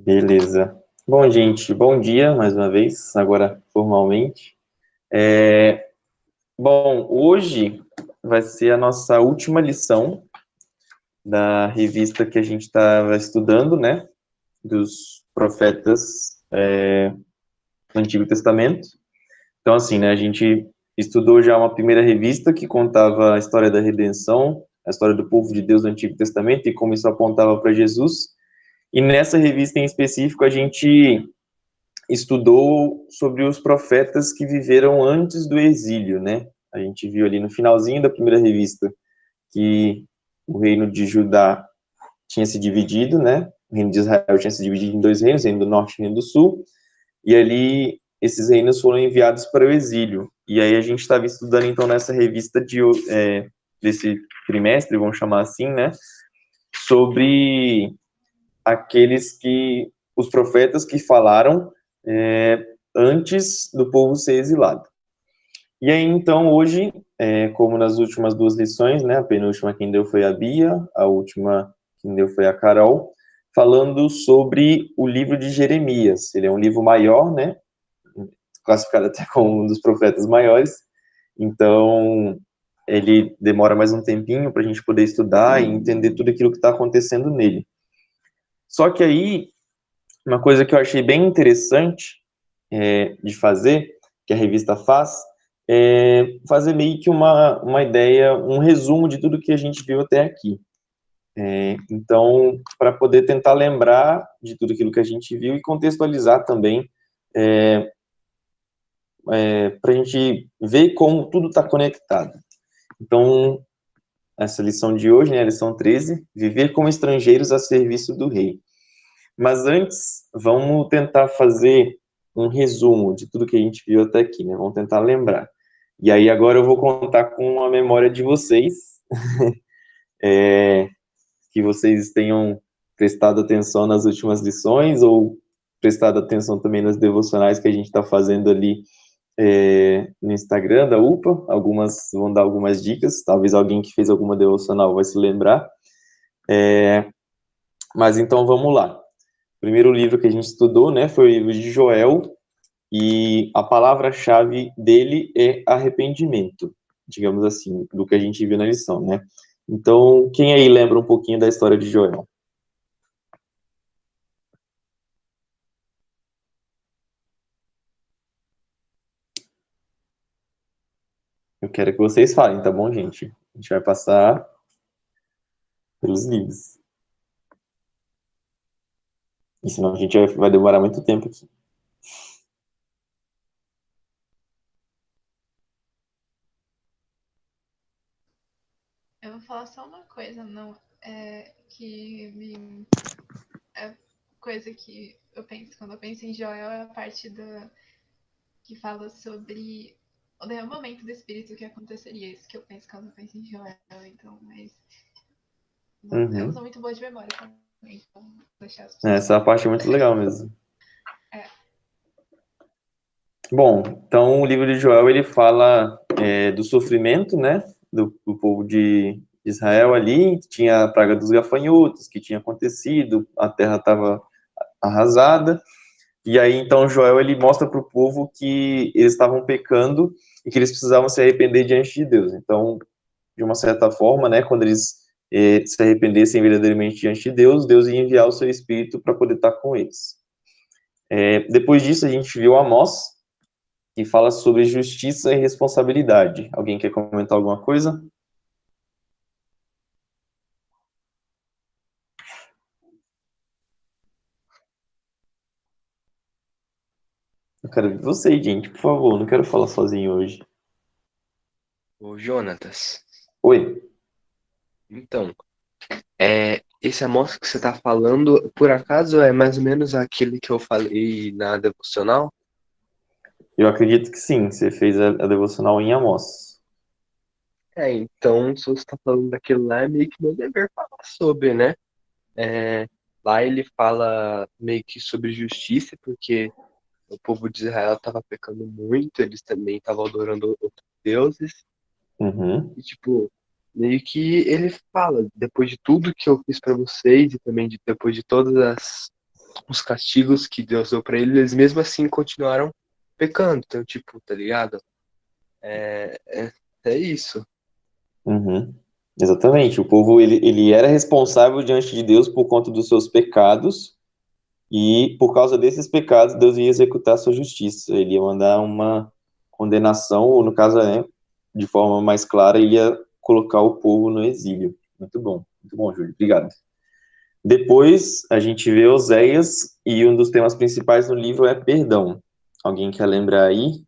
Beleza. Bom, gente, bom dia mais uma vez, agora formalmente. Bom, hoje vai ser a nossa última lição da revista que a gente estava estudando, né? Dos profetas do Antigo Testamento. Então, assim, né? A gente estudou já uma primeira revista que contava a história da redenção, a história do povo de Deus do Antigo Testamento e como isso apontava para Jesus. E nessa revista em específico, a gente estudou sobre os profetas que viveram antes do exílio, né? A gente viu ali no finalzinho da primeira revista que o reino de Judá tinha se dividido, né? O reino de Israel tinha se dividido em dois reinos, o reino do norte e o reino do sul, e ali esses reinos foram enviados para o exílio. E aí a gente estava estudando então nessa revista desse trimestre, vamos chamar assim, né? Sobre os profetas que falaram antes do povo ser exilado. E aí, então, hoje, como nas últimas duas lições, né, a penúltima quem deu foi a Bia, a última quem deu foi a Carol, falando sobre o livro de Jeremias. Ele é um livro maior, né, classificado até como um dos profetas maiores, então ele demora mais um tempinho para a gente poder estudar e entender tudo aquilo que está acontecendo nele. Só que aí, uma coisa que eu achei bem interessante de fazer, que a revista faz, é fazer meio que uma ideia, um resumo de tudo que a gente viu até aqui. Então, para poder tentar lembrar de tudo aquilo que a gente viu e contextualizar também, para a gente ver como tudo está conectado. Então, essa lição de hoje, né, a lição 13, viver como estrangeiros a serviço do rei. Mas antes, vamos tentar fazer um resumo de tudo que a gente viu até aqui, né? Vamos tentar lembrar. E aí agora eu vou contar com a memória de vocês, que vocês tenham prestado atenção nas últimas lições ou prestado atenção também nas devocionais que a gente está fazendo ali no Instagram da UPA. Algumas vão dar algumas dicas, talvez alguém que fez alguma devocional vai se lembrar. Mas então vamos lá. O primeiro livro que a gente estudou, né, foi o livro de Joel, e a palavra-chave dele é arrependimento, digamos assim, do que a gente viu na lição, né? Então, quem aí lembra um pouquinho da história de Joel? Eu quero que vocês falem, tá bom, gente? A gente vai passar pelos livros. E senão a gente vai demorar muito tempo aqui. Eu vou falar só uma coisa, não é que me é coisa que eu penso quando eu penso em Joel é a parte que fala sobre o derramamento do espírito que aconteceria, isso que eu penso quando eu penso em Joel, então, mas não, eu não Uhum. sou muito boa de memória também, então vou deixar as pessoas Essa falarem. parte é muito legal mesmo. É. Bom, então o livro de Joel ele fala do sofrimento, né, do povo de Israel ali, tinha a praga dos gafanhotos que tinha acontecido, a terra estava arrasada, e aí então Joel ele mostra para o povo que eles estavam pecando e que eles precisavam se arrepender diante de Deus. Então, de uma certa forma, né, quando eles se arrependessem verdadeiramente diante de Deus, Deus ia enviar o seu Espírito para poder estar com eles. Depois disso, a gente viu Amós, que fala sobre justiça e responsabilidade. Alguém quer comentar alguma coisa? Eu quero ver vocês, gente, por favor, não quero falar sozinho hoje. Ô, Jonatas, Oi. então, esse amostra que você está falando, por acaso é mais ou menos aquele que eu falei na devocional? Eu acredito que sim, você fez a devocional em Amós. Então, se você está falando daquele lá, é meio que meu dever falar sobre, né? É, lá ele fala meio que sobre justiça, porque o povo de Israel estava pecando muito, eles também estavam adorando outros deuses, Uhum. e tipo, meio que ele fala, depois de tudo que eu fiz para vocês, e também depois de todas os castigos que Deus deu pra eles mesmo assim continuaram pecando. Então, tipo, tá ligado? É isso. Uhum. Exatamente. O povo, ele era responsável diante de Deus por conta dos seus pecados, e por causa desses pecados, Deus ia executar a sua justiça. Ele ia mandar uma condenação, ou no caso, né, de forma mais clara, ele ia colocar o povo no exílio. Muito bom, Júlio. Obrigado. Depois, a gente vê Oséias, e um dos temas principais no livro é perdão. Alguém quer lembrar aí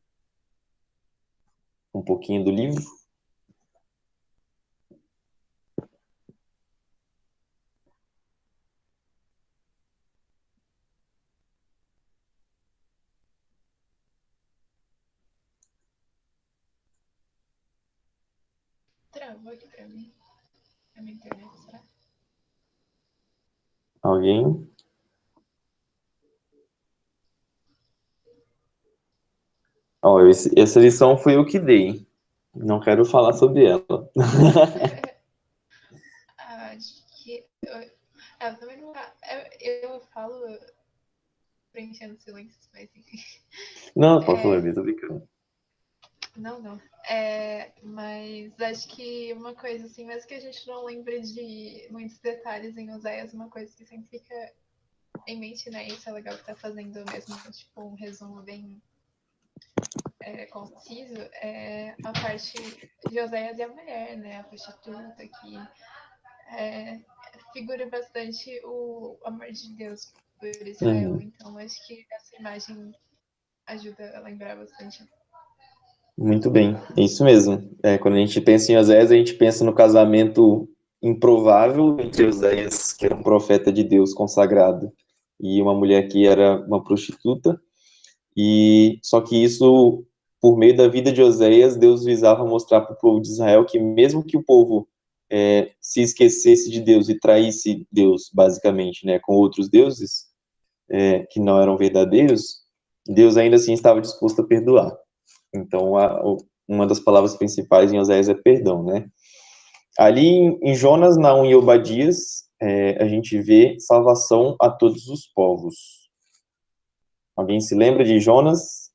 um pouquinho do livro? Travou aqui pra mim. A minha internet, será? Alguém? Ó, essa lição foi eu que dei. Não quero falar sobre ela. Acho que. Eu também não. Eu falo preenchendo silêncios, mas enfim. Não, pode falar, eu tô brincando. Não. Mas acho que uma coisa assim, mesmo que a gente não lembre de muitos detalhes em Oséias, uma coisa que sempre fica em mente, né? Isso é legal que tá fazendo mesmo, tipo, um resumo bem conciso, é a parte de Oséias e a mulher, né? A prostituta que figura bastante o amor de Deus por Israel. Uhum. Então acho que essa imagem ajuda a lembrar bastante. Muito bem, é isso mesmo. Quando a gente pensa em Oséias, a gente pensa no casamento improvável entre Oséias, que era um profeta de Deus consagrado, e uma mulher que era uma prostituta. E só que isso, por meio da vida de Oséias, Deus visava mostrar para o povo de Israel que mesmo que o povo se esquecesse de Deus e traísse Deus, basicamente, né, com outros deuses que não eram verdadeiros, Deus ainda assim estava disposto a perdoar. Então, uma das palavras principais em Oséias é perdão, né? Ali em Jonas, Naum e Obadias, a gente vê salvação a todos os povos. Alguém se lembra de Jonas,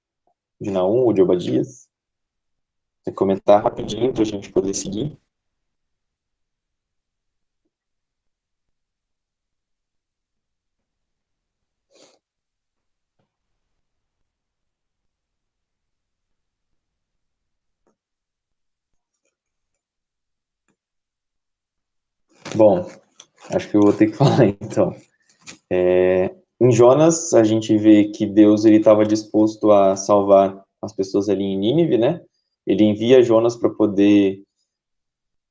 de Naum ou de Obadias? Quer comentar rapidinho para a gente poder seguir? Bom, acho que eu vou ter que falar então. Em Jonas, a gente vê que Deus ele estava disposto a salvar as pessoas ali em Nínive, né? Ele envia Jonas para poder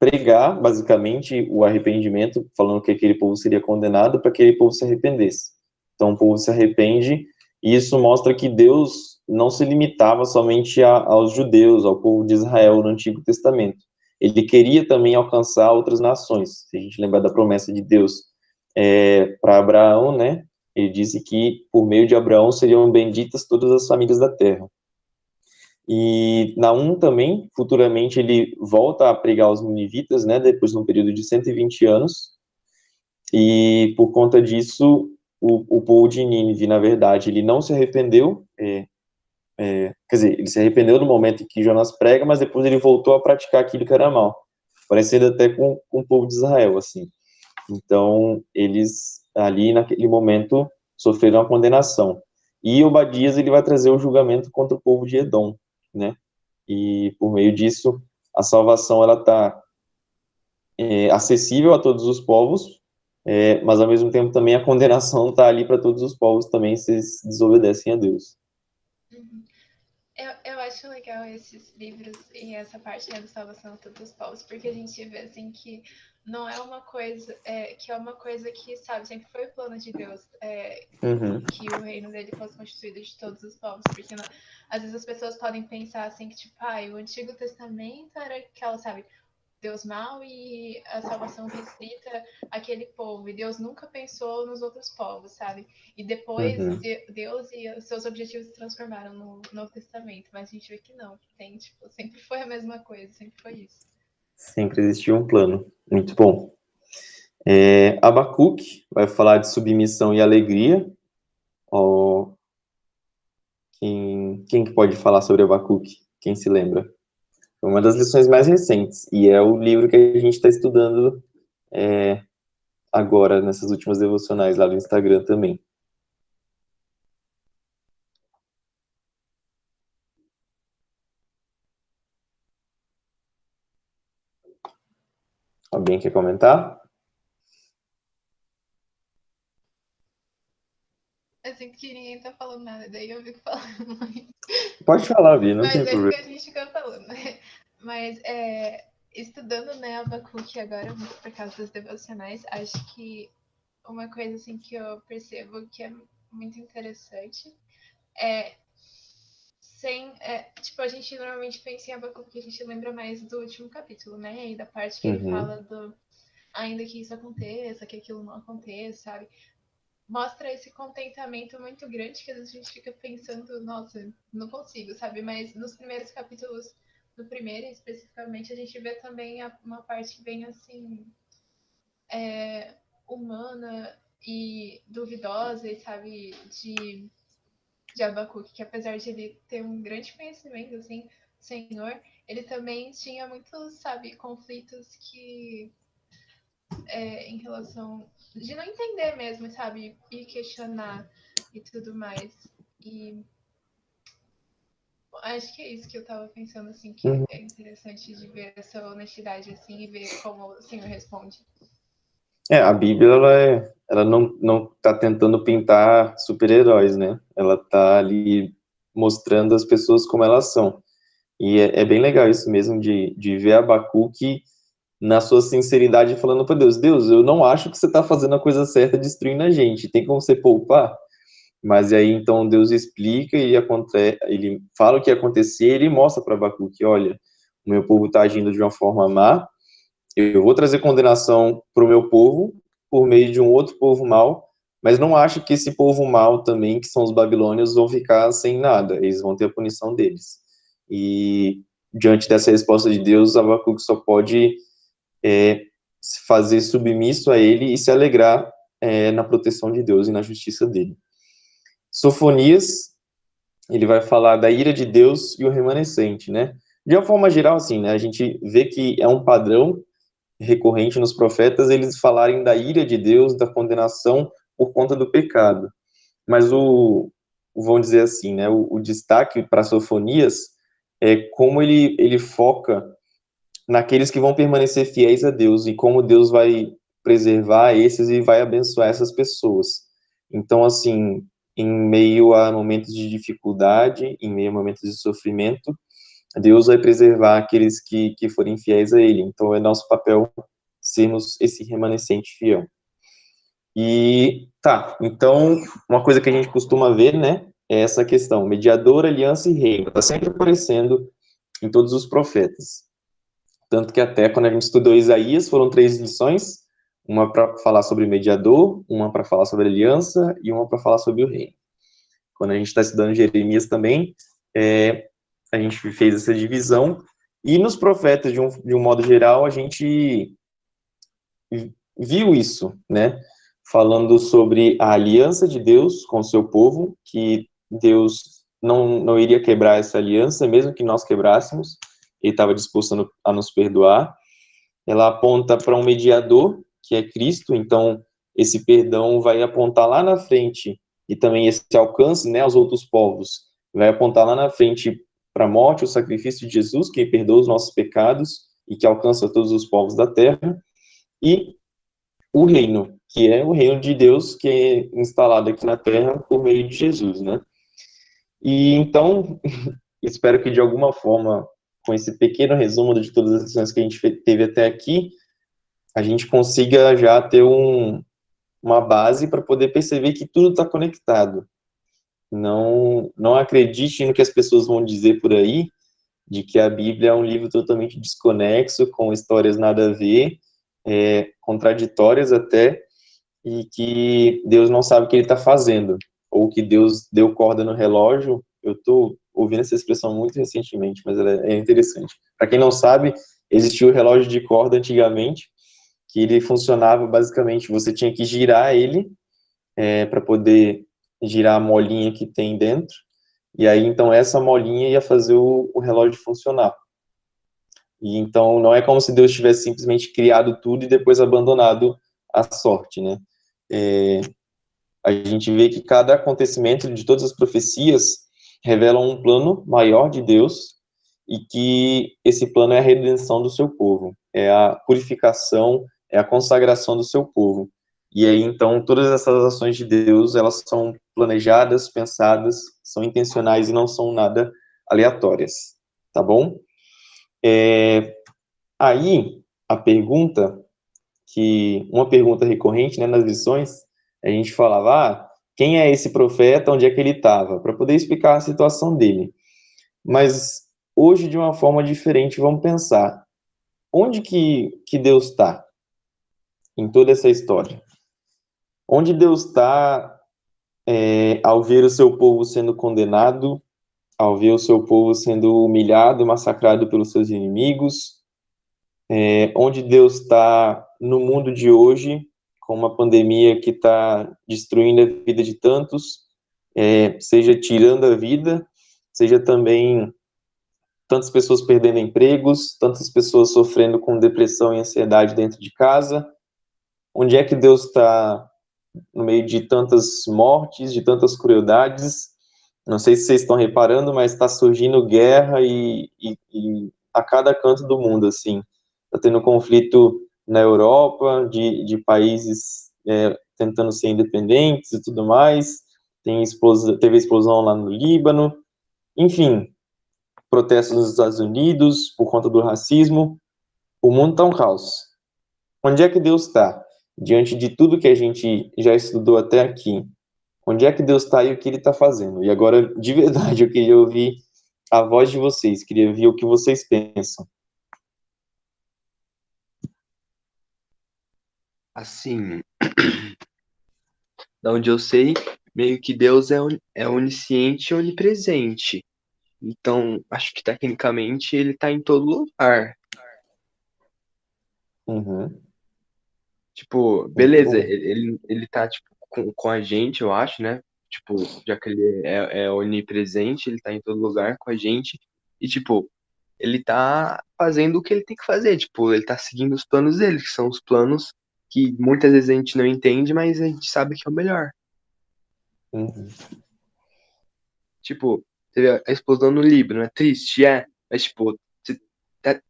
pregar, basicamente, o arrependimento, falando que aquele povo seria condenado para que aquele povo se arrependesse. Então, o povo se arrepende, e isso mostra que Deus não se limitava somente aos judeus, ao povo de Israel no Antigo Testamento. Ele queria também alcançar outras nações. Se a gente lembrar da promessa de Deus para Abraão, né? Ele disse que por meio de Abraão seriam benditas todas as famílias da terra. E Naum também, futuramente, ele volta a pregar os ninivitas, né, depois de um período de 120 anos, e por conta disso, o povo de Nínive, na verdade, ele não se arrependeu, quer dizer, ele se arrependeu no momento em que Jonas prega, mas depois ele voltou a praticar aquilo que era mal, parecendo até com o povo de Israel, assim. Então, eles, ali naquele momento, sofreram a condenação. E Obadias, ele vai trazer o julgamento contra o povo de Edom, né? E por meio disso a salvação ela está acessível a todos os povos, mas ao mesmo tempo também a condenação está ali para todos os povos também se eles desobedecem a Deus. Uhum. Eu acho legal esses livros e essa parte, né, da salvação a todos os povos, porque a gente vê assim que não é uma coisa que é uma coisa que, sabe, sempre foi o plano de Deus, Uhum. que o reino dele fosse constituído de todos os povos, porque às vezes as pessoas podem pensar assim que, tipo, o Antigo Testamento era aquela, sabe, Deus mau e a salvação restrita àquele povo. E Deus nunca pensou nos outros povos, sabe? E depois Uhum. Deus e os seus objetivos se transformaram no Novo Testamento. Mas a gente vê que não, que tem, tipo, sempre foi a mesma coisa, sempre foi isso. Sempre existiu um plano. Muito bom. Abacuque vai falar de submissão e alegria. Ó, quem que pode falar sobre Abacuque? Quem se lembra? Foi uma das lições mais recentes, e é o livro que a gente está estudando agora, nessas últimas devocionais lá do Instagram também. Alguém quer comentar? Eu sinto que ninguém tá falando nada, daí eu fico falando muito. Pode falar, Vi, não Mas tem é problema. que a gente fica falando, né? Mas estudando, né, Abacuque agora, por causa das devocionais, acho que uma coisa assim que eu percebo que é muito interessante é tipo, a gente normalmente pensa em Abacuque, a gente lembra mais do último capítulo, né? E da parte que ele fala do ainda que isso aconteça, que aquilo não aconteça, sabe? Mostra esse contentamento muito grande que às vezes a gente fica pensando, nossa, não consigo, sabe? Mas nos primeiros capítulos, no primeiro especificamente, a gente vê também uma parte bem assim, humana e duvidosa, e sabe, de Abacuque, que apesar de ele ter um grande conhecimento, assim, Senhor, ele também tinha muitos, sabe, conflitos que em relação de não entender mesmo, sabe, e questionar e tudo mais. E acho que é isso que eu tava pensando, assim, que é interessante de ver essa honestidade, assim, e ver como o Senhor responde. A Bíblia, ela não tá tentando pintar super-heróis, né? Ela tá ali mostrando as pessoas como elas são. E é bem legal isso mesmo, de ver Abacuque na sua sinceridade falando para Deus, Deus, eu não acho que você tá fazendo a coisa certa destruindo a gente, tem como você poupar? Mas aí, então, Deus explica e ele fala o que ia acontecer, ele mostra para Abacuque, olha, o meu povo está agindo de uma forma má, eu vou trazer condenação para o meu povo por meio de um outro povo mau, mas não acho que esse povo mau também, que são os babilônios, vão ficar sem nada, eles vão ter a punição deles. E diante dessa resposta de Deus, Abacuque só pode se fazer submisso a ele e se alegrar na proteção de Deus e na justiça dele. Sofonias, ele vai falar da ira de Deus e o remanescente, né? De uma forma geral, assim, né? A gente vê que é um padrão recorrente nos profetas eles falarem da ira de Deus, da condenação por conta do pecado. Mas vamos dizer assim, né? O destaque para Sofonias é como ele foca naqueles que vão permanecer fiéis a Deus e como Deus vai preservar esses e vai abençoar essas pessoas. Então, assim, em meio a momentos de dificuldade, em meio a momentos de sofrimento, Deus vai preservar aqueles que forem fiéis a Ele. Então, é nosso papel sermos esse remanescente fiel. E, tá, então, uma coisa que a gente costuma ver, né, é essa questão, mediador, aliança e reino. Está sempre aparecendo em todos os profetas. Tanto que até quando a gente estudou Isaías, foram 3 lições, uma para falar sobre mediador, uma para falar sobre aliança e uma para falar sobre o reino. Quando a gente está estudando Jeremias também, a gente fez essa divisão, e nos profetas, de um modo geral, a gente viu isso, né? Falando sobre a aliança de Deus com o seu povo, que Deus não iria quebrar essa aliança, mesmo que nós quebrássemos, ele estava disposto a nos perdoar. Ela aponta para um mediador, que é Cristo, então esse perdão vai apontar lá na frente, e também esse alcance, né, aos outros povos, vai apontar lá na frente para a morte, o sacrifício de Jesus, que perdoa os nossos pecados e que alcança todos os povos da terra, e o reino, que é o reino de Deus, que é instalado aqui na terra por meio de Jesus, né? E então, espero que de alguma forma, com esse pequeno resumo de todas as lições que a gente teve até aqui, a gente consiga já ter uma base para poder perceber que tudo está conectado. Não acredite no que as pessoas vão dizer por aí, de que a Bíblia é um livro totalmente desconexo, com histórias nada a ver, contraditórias até, e que Deus não sabe o que ele está fazendo, ou que Deus deu corda no relógio. Eu estou ouvindo essa expressão muito recentemente, mas ela é interessante. Para quem não sabe, existiu o relógio de corda antigamente, que ele funcionava basicamente, você tinha que girar ele para poder girar a molinha que tem dentro, e aí então essa molinha ia fazer o relógio funcionar. E então não é como se Deus tivesse simplesmente criado tudo e depois abandonado a sorte, né? A gente vê que cada acontecimento de todas as profecias revela um plano maior de Deus e que esse plano é a redenção do seu povo, é a purificação, é a consagração do seu povo. E aí, então, todas essas ações de Deus, elas são planejadas, pensadas, são intencionais e não são nada aleatórias, tá bom? Aí, a pergunta uma pergunta recorrente, né, nas lições, a gente falava, quem é esse profeta, onde é que ele estava? Para poder explicar a situação dele. Mas hoje, de uma forma diferente, vamos pensar, onde que Deus está em toda essa história? Onde Deus está ao ver o seu povo sendo condenado, ao ver o seu povo sendo humilhado, massacrado pelos seus inimigos, onde Deus está no mundo de hoje, com uma pandemia que está destruindo a vida de tantos, seja tirando a vida, seja também tantas pessoas perdendo empregos, tantas pessoas sofrendo com depressão e ansiedade dentro de casa. Onde é que Deus está no meio de tantas mortes, de tantas crueldades? Não sei se vocês estão reparando, mas está surgindo guerra e a cada canto do mundo, assim. Está tendo conflito na Europa, de países tentando ser independentes e tudo mais. Teve explosão lá no Líbano. Enfim, protestos nos Estados Unidos por conta do racismo. O mundo está um caos. Onde é que Deus está? Diante de tudo que a gente já estudou até aqui. Onde é que Deus está e o que Ele está fazendo? E agora, de verdade, eu queria ouvir a voz de vocês, queria ouvir o que vocês pensam. Assim, da onde eu sei, meio que Deus é onisciente e onipresente. Então, acho que tecnicamente ele tá em todo lugar. Uhum. Tipo, Muito beleza, bom. ele tá, tipo, com a gente, eu acho, né? Tipo, já que ele é onipresente, ele tá em todo lugar com a gente. E, tipo, ele tá fazendo o que ele tem que fazer. Tipo, ele tá seguindo os planos dele, que são os planos que muitas vezes a gente não entende, mas a gente sabe que é o melhor. Uhum. Tipo, teve a explosão no Líbano, é triste, mas, tipo, tá,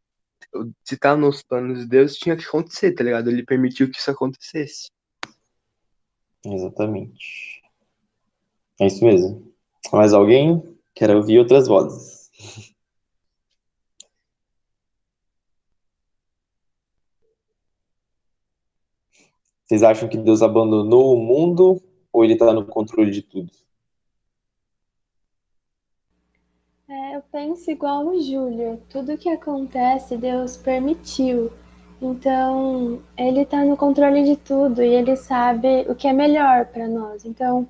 se tá nos planos de Deus, tinha que acontecer, tá ligado? Ele permitiu que isso acontecesse. Exatamente. É isso mesmo. Mais alguém? Quero ouvir outras vozes. Vocês acham que Deus abandonou o mundo ou Ele está no controle de tudo? Eu penso igual o Júlio. Tudo que acontece, Deus permitiu. Então, Ele está no controle de tudo e Ele sabe o que é melhor para nós. Então,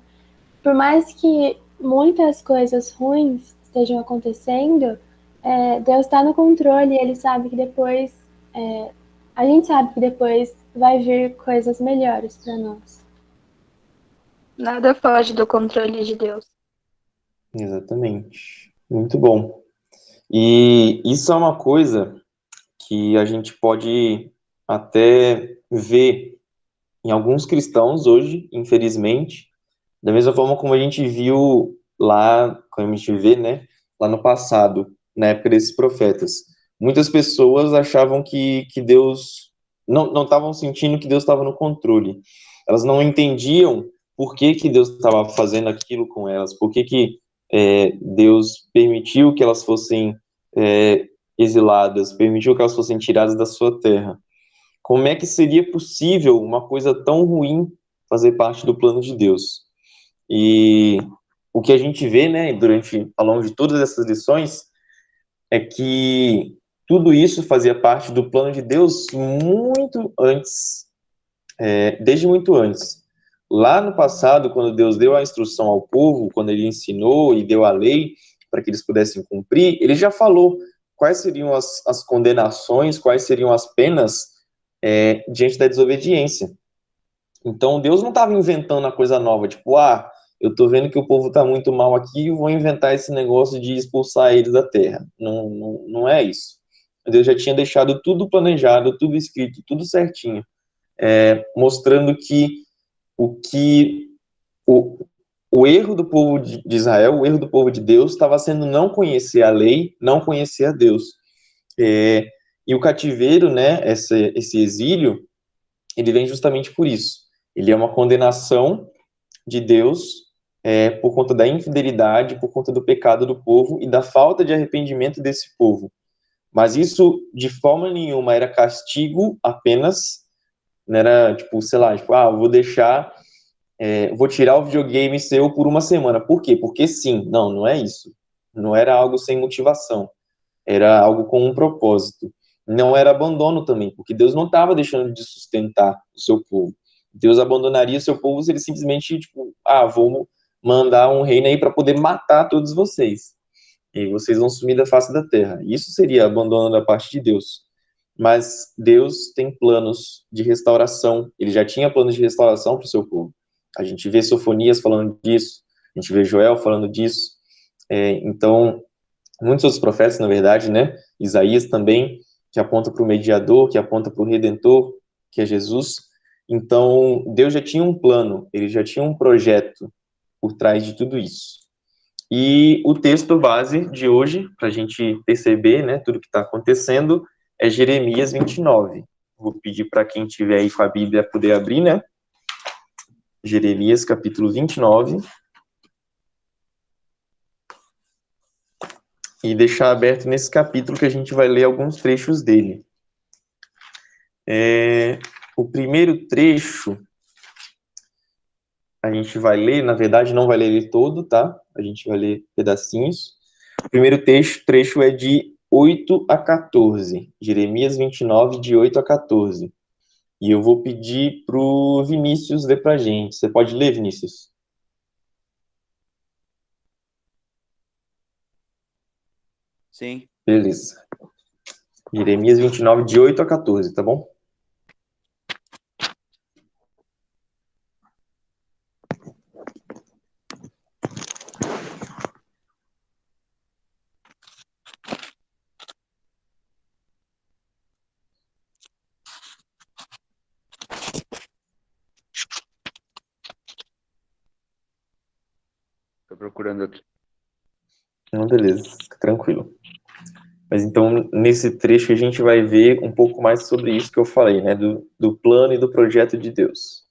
por mais que muitas coisas ruins estejam acontecendo, Deus está no controle e Ele sabe que depois, a gente sabe que depois vai vir coisas melhores para nós. Nada foge do controle de Deus. Exatamente. Muito bom. E isso é uma coisa que a gente pode até ver em alguns cristãos hoje, infelizmente, da mesma forma como a gente viu lá, como a gente vê, né, lá no passado, na época desses profetas. Muitas pessoas achavam que Deus não estavam sentindo que Deus estava no controle. Elas não entendiam por que Deus estava fazendo aquilo com elas, por que Deus permitiu que elas fossem exiladas, permitiu que elas fossem tiradas da sua terra. Como é que seria possível uma coisa tão ruim fazer parte do plano de Deus? E o que a gente vê, né, ao longo de todas essas lições, é que tudo isso fazia parte do plano de Deus muito antes, desde muito antes. Lá no passado, quando Deus deu a instrução ao povo, quando ele ensinou e deu a lei para que eles pudessem cumprir, ele já falou quais seriam as condenações, quais seriam as penas diante da desobediência. Então, Deus não estava inventando a coisa nova, tipo, eu tô vendo que o povo tá muito mal aqui e vou inventar esse negócio de expulsar eles da terra. Não, não, não é isso. Deus já tinha deixado tudo planejado, tudo escrito, tudo certinho, mostrando que o, o erro do povo de Israel, o erro do povo de Deus, estava sendo não conhecer a lei, não conhecer a Deus. E o cativeiro, né, esse exílio, ele vem justamente por isso. Ele é uma condenação de Deus por conta da infidelidade, por conta do pecado do povo e da falta de arrependimento desse povo. Mas isso, de forma nenhuma, era castigo apenas, não era, tipo, sei lá, tipo, vou tirar o videogame seu por uma semana. Por quê? Porque sim. Não, não é isso. Não era algo sem motivação. Era algo com um propósito. Não era abandono também, porque Deus não estava deixando de sustentar o seu povo. Deus abandonaria o seu povo se ele simplesmente, tipo, vou mandar um reino aí para poder matar todos vocês. E vocês vão sumir da face da terra. Isso seria abandono da parte de Deus. Mas Deus tem planos de restauração. Ele já tinha planos de restauração para o seu povo. A gente vê Sofonias falando disso, a gente vê Joel falando disso. Então, muitos outros profetas, na verdade, né? Isaías também, que aponta para o mediador, que aponta para o Redentor, que é Jesus. Então, Deus já tinha um plano, ele já tinha um projeto por trás de tudo isso. E o texto base de hoje, para a gente perceber, né, tudo que está acontecendo, é Jeremias 29. Vou pedir para quem tiver aí com a Bíblia poder abrir, né? Jeremias, capítulo 29. E deixar aberto nesse capítulo que a gente vai ler alguns trechos dele. O primeiro trecho, a gente vai ler, na verdade não vai ler ele todo, tá? A gente vai ler pedacinhos. O primeiro trecho é de 8 a 14. Jeremias 29, de 8 a 14. E eu vou pedir pro Vinícius ler pra gente. Você pode ler, Vinícius? Sim. Beleza. Jeremias 29, de 8 a 14, tá bom? Tô procurando aqui. Beleza, fica tranquilo. Mas então, nesse trecho, a gente vai ver um pouco mais sobre isso que eu falei, né? Do plano e do projeto de Deus.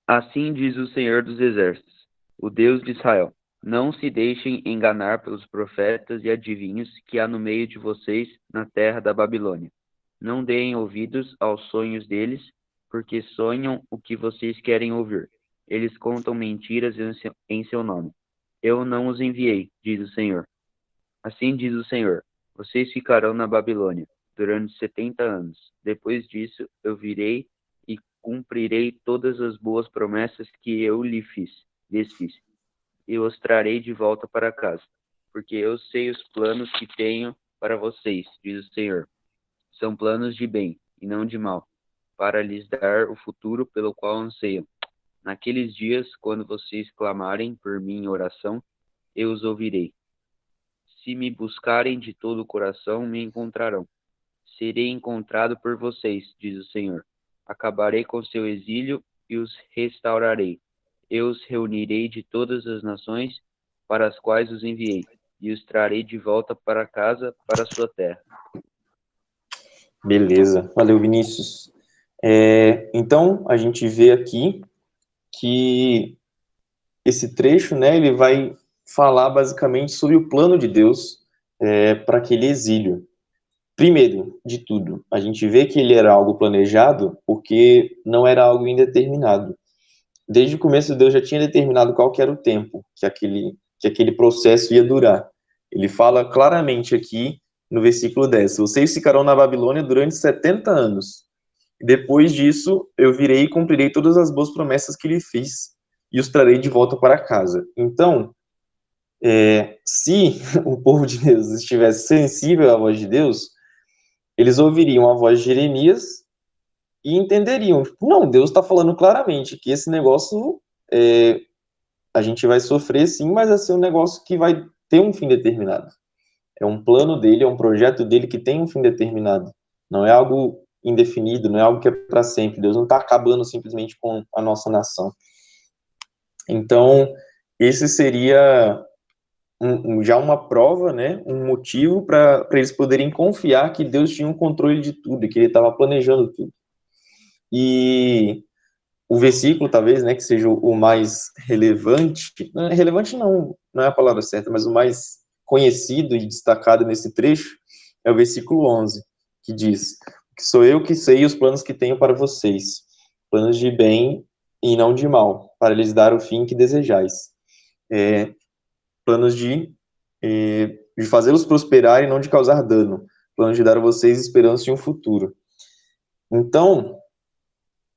Assim diz o Senhor dos Exércitos, o Deus de Israel. Não se deixem enganar pelos profetas e adivinhos que há no meio de vocês na terra da Babilônia. Não deem ouvidos aos sonhos deles, porque sonham o que vocês querem ouvir. Eles contam mentiras em seu nome. Eu não os enviei, diz o Senhor. Assim diz o Senhor, vocês ficarão na Babilônia durante 70 anos. Depois disso, eu virei e cumprirei todas as boas promessas que eu lhes fiz. E os trarei de volta para casa, porque eu sei os planos que tenho para vocês, diz o Senhor. São planos de bem e não de mal, para lhes dar o futuro pelo qual anseiam. Naqueles dias, quando vocês clamarem por mim em oração, eu os ouvirei. Se me buscarem de todo o coração, me encontrarão. Serei encontrado por vocês, diz o Senhor. Acabarei com seu exílio e os restaurarei. Eu os reunirei de todas as nações para as quais os enviei, e os trarei de volta para casa, para a sua terra. Beleza. Valeu, Vinícius. Então, a gente vê aqui que esse trecho, né, ele vai falar basicamente sobre o plano de Deus para aquele exílio. Primeiro de tudo, a gente vê que ele era algo planejado porque não era algo indeterminado. Desde o começo, Deus já tinha determinado qual que era o tempo que aquele processo ia durar. Ele fala claramente aqui no versículo 10, vocês ficarão na Babilônia durante 70 anos. Depois disso, eu virei e cumprirei todas as boas promessas que lhe fiz e os trarei de volta para casa. Então, se o povo de Deus estivesse sensível à voz de Deus, eles ouviriam a voz de Jeremias e entenderiam, tipo, não, Deus está falando claramente que esse negócio, a gente vai sofrer sim, mas vai ser um negócio que vai ter um fim determinado. É um plano dele, é um projeto dele que tem um fim determinado. Não é algo indefinido, não é algo que é para sempre. Deus não está acabando simplesmente com a nossa nação. Então, esse seria já uma prova, né, um motivo para eles poderem confiar que Deus tinha um controle de tudo, e que ele estava planejando tudo. E o versículo, talvez, né, que seja o mais relevante, relevante não é a palavra certa, mas o mais conhecido e destacado nesse trecho é o versículo 11, que diz: que sou eu que sei os planos que tenho para vocês, planos de bem e não de mal, para lhes dar o fim que desejais. Planos de fazê-los prosperar e não de causar dano, planos de dar a vocês esperança e um futuro. Então,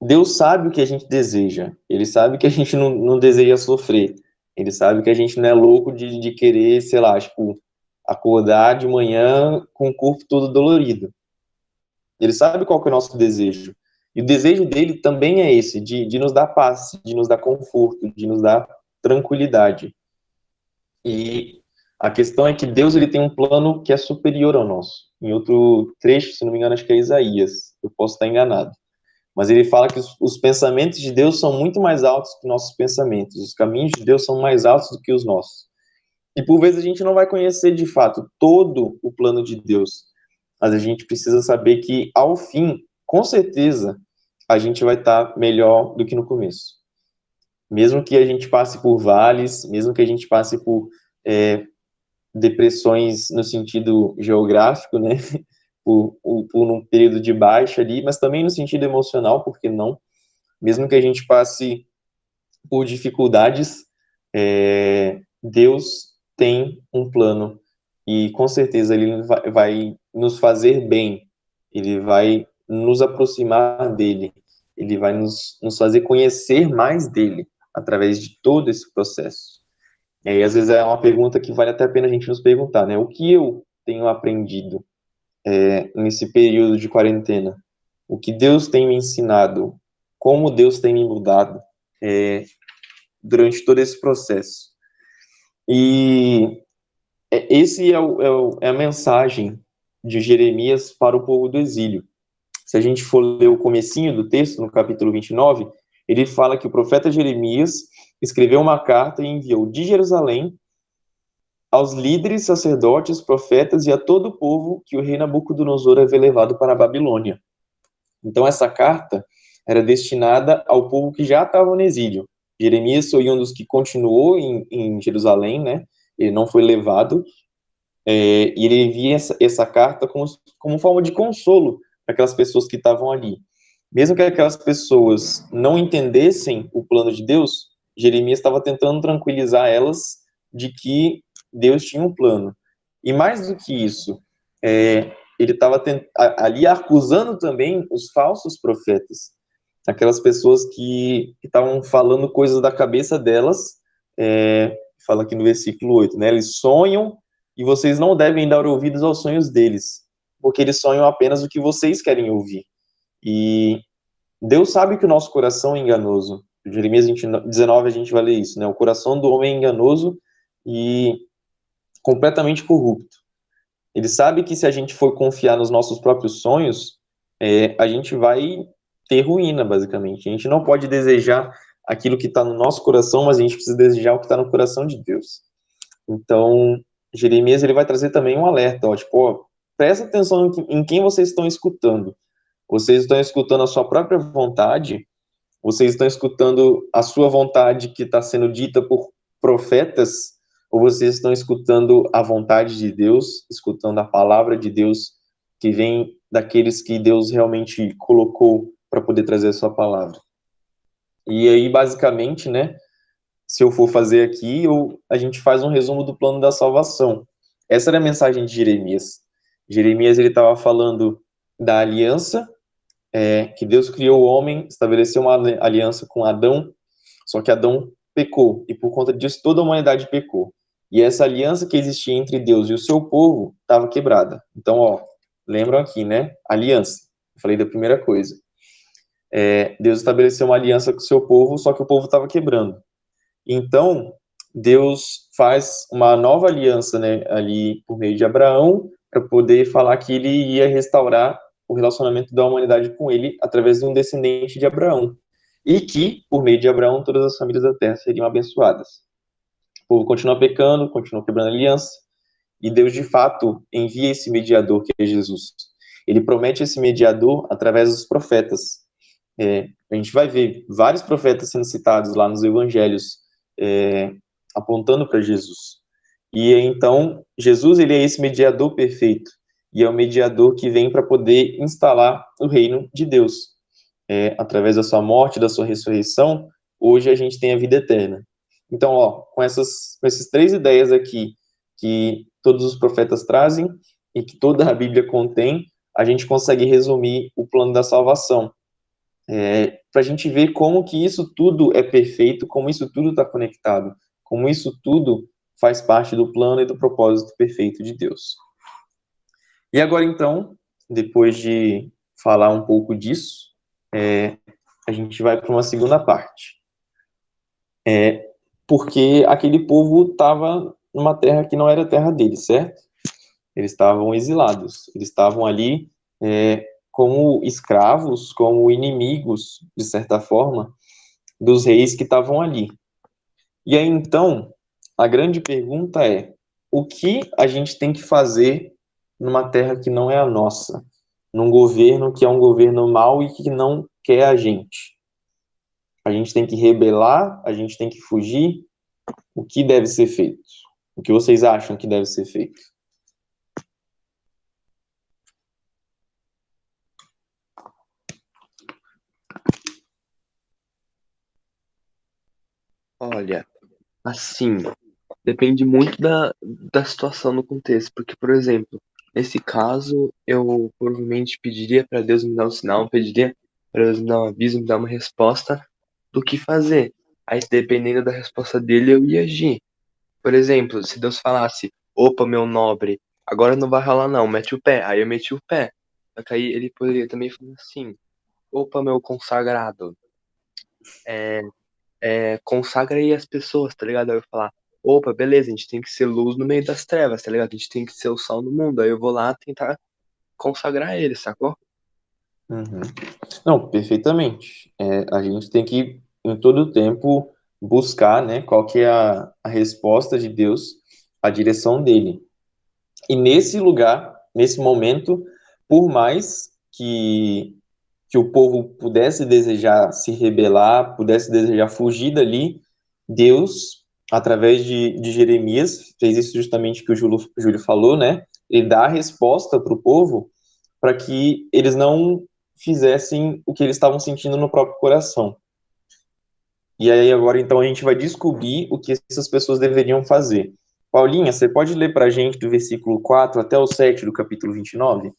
Deus sabe o que a gente deseja, ele sabe que a gente não deseja sofrer, ele sabe que a gente não é louco de querer, sei lá, tipo, acordar de manhã com o corpo todo dolorido. Ele sabe qual que é o nosso desejo. E o desejo dele também é esse, de nos dar paz, de nos dar conforto, de nos dar tranquilidade. E a questão é que Deus ele tem um plano que é superior ao nosso. Em outro trecho, se não me engano, acho que é Isaías, eu posso estar enganado. Mas ele fala que os pensamentos de Deus são muito mais altos que nossos pensamentos. Os caminhos de Deus são mais altos do que os nossos. E por vezes a gente não vai conhecer de fato todo o plano de Deus. Mas a gente precisa saber que, ao fim, com certeza, a gente vai estar melhor do que no começo. Mesmo que a gente passe por vales, mesmo que a gente passe por depressões no sentido geográfico, né? por um período de baixa ali, mas também no sentido emocional, por que não? Mesmo que a gente passe por dificuldades, Deus tem um plano e com certeza ele vai nos fazer bem, ele vai nos aproximar dele, ele vai nos fazer conhecer mais dele através de todo esse processo. E aí, às vezes, é uma pergunta que vale até a pena a gente nos perguntar, né? O que eu tenho aprendido nesse período de quarentena? O que Deus tem me ensinado? Como Deus tem me mudado durante todo esse processo? E esse é a mensagem de Jeremias para o povo do exílio. Se a gente for ler o comecinho do texto, no capítulo 29, ele fala que o profeta Jeremias escreveu uma carta e enviou de Jerusalém aos líderes, sacerdotes, profetas e a todo o povo que o rei Nabucodonosor havia levado para a Babilônia. Então, essa carta era destinada ao povo que já estava no exílio. Jeremias foi um dos que continuou em Jerusalém, né? Ele não foi levado, e ele envia essa carta como forma de consolo para aquelas pessoas que estavam ali. Mesmo que aquelas pessoas não entendessem o plano de Deus, Jeremias estava tentando tranquilizar elas de que Deus tinha um plano. E mais do que isso, ele estava ali acusando também os falsos profetas, aquelas pessoas que estavam falando coisas da cabeça delas, fala aqui no versículo 8, né? Eles sonham e vocês não devem dar ouvidos aos sonhos deles, porque eles sonham apenas o que vocês querem ouvir. E Deus sabe que o nosso coração é enganoso. Em Jeremias 19 a gente vai ler isso, né? O coração do homem é enganoso e completamente corrupto. Ele sabe que se a gente for confiar nos nossos próprios sonhos, a gente vai ter ruína, basicamente. A gente não pode desejar aquilo que está no nosso coração, mas a gente precisa desejar o que está no coração de Deus. Então, Jeremias ele vai trazer também um alerta, presta atenção em quem vocês estão escutando. Vocês estão escutando a sua própria vontade? Vocês estão escutando a sua vontade que está sendo dita por profetas? Ou vocês estão escutando a vontade de Deus, escutando a palavra de Deus que vem daqueles que Deus realmente colocou para poder trazer a sua palavra? E aí, basicamente, né, se eu for fazer aqui, a gente faz um resumo do plano da salvação. Essa era a mensagem de Jeremias. Jeremias ele estava falando da aliança, que Deus criou o homem, estabeleceu uma aliança com Adão, só que Adão pecou, e por conta disso toda a humanidade pecou. E essa aliança que existia entre Deus e o seu povo estava quebrada. Então, lembram aqui, né? Aliança. Eu falei da primeira coisa. Deus estabeleceu uma aliança com o seu povo, só que o povo estava quebrando. Então, Deus faz uma nova aliança, né, ali por meio de Abraão, para poder falar que ele ia restaurar o relacionamento da humanidade com ele através de um descendente de Abraão. E que, por meio de Abraão, todas as famílias da terra seriam abençoadas. O povo continua pecando, continua quebrando a aliança, e Deus, de fato, envia esse mediador, que é Jesus. Ele promete esse mediador através dos profetas. A gente vai ver vários profetas sendo citados lá nos evangelhos, apontando para Jesus. E então, Jesus, ele é esse mediador perfeito, e é o mediador que vem para poder instalar o reino de Deus. Através da sua morte, da sua ressurreição, hoje a gente tem a vida eterna. Então, com essas 3 ideias aqui, que todos os profetas trazem, e que toda a Bíblia contém, a gente consegue resumir o plano da salvação. Para a gente ver como que isso tudo é perfeito, como isso tudo está conectado, como isso tudo faz parte do plano e do propósito perfeito de Deus. E agora, então, depois de falar um pouco disso, a gente vai para uma segunda parte. Porque aquele povo estava numa terra que não era a terra deles, certo? Eles estavam exilados, eles estavam ali como escravos, como inimigos, de certa forma, dos reis que estavam ali. E aí, então, a grande pergunta é: o que a gente tem que fazer numa terra que não é a nossa? Num governo que é um governo mau e que não quer a gente? A gente tem que rebelar? A gente tem que fugir? O que deve ser feito? O que vocês acham que deve ser feito? Olha, assim, depende muito da situação no contexto, porque, por exemplo, nesse caso, eu provavelmente pediria para Deus me dar um sinal, pediria para Deus me dar um aviso, me dar uma resposta do que fazer. Aí, dependendo da resposta dele, eu ia agir. Por exemplo, se Deus falasse, opa, meu nobre, agora não vai rolar não, mete o pé. Aí eu meti o pé. Só que aí ele poderia também falar assim, opa, meu consagrado, é, consagra aí as pessoas, tá ligado? Aí eu falar, opa, beleza, a gente tem que ser luz no meio das trevas, tá ligado? A gente tem que ser o sal no mundo. Aí eu vou lá tentar consagrar ele, sacou? Uhum. Não, perfeitamente. A gente tem que, em todo o tempo, buscar, né, qual que é a resposta de Deus, a direção dele. E nesse lugar, nesse momento, por mais que o povo pudesse desejar se rebelar, pudesse desejar fugir dali, Deus, através de Jeremias, fez isso justamente que o Júlio falou, né? Ele dá a resposta para o povo para que eles não fizessem o que eles estavam sentindo no próprio coração. E aí agora, então, a gente vai descobrir o que essas pessoas deveriam fazer. Paulinha, você pode ler para a gente do versículo 4 até o 7 do capítulo 29?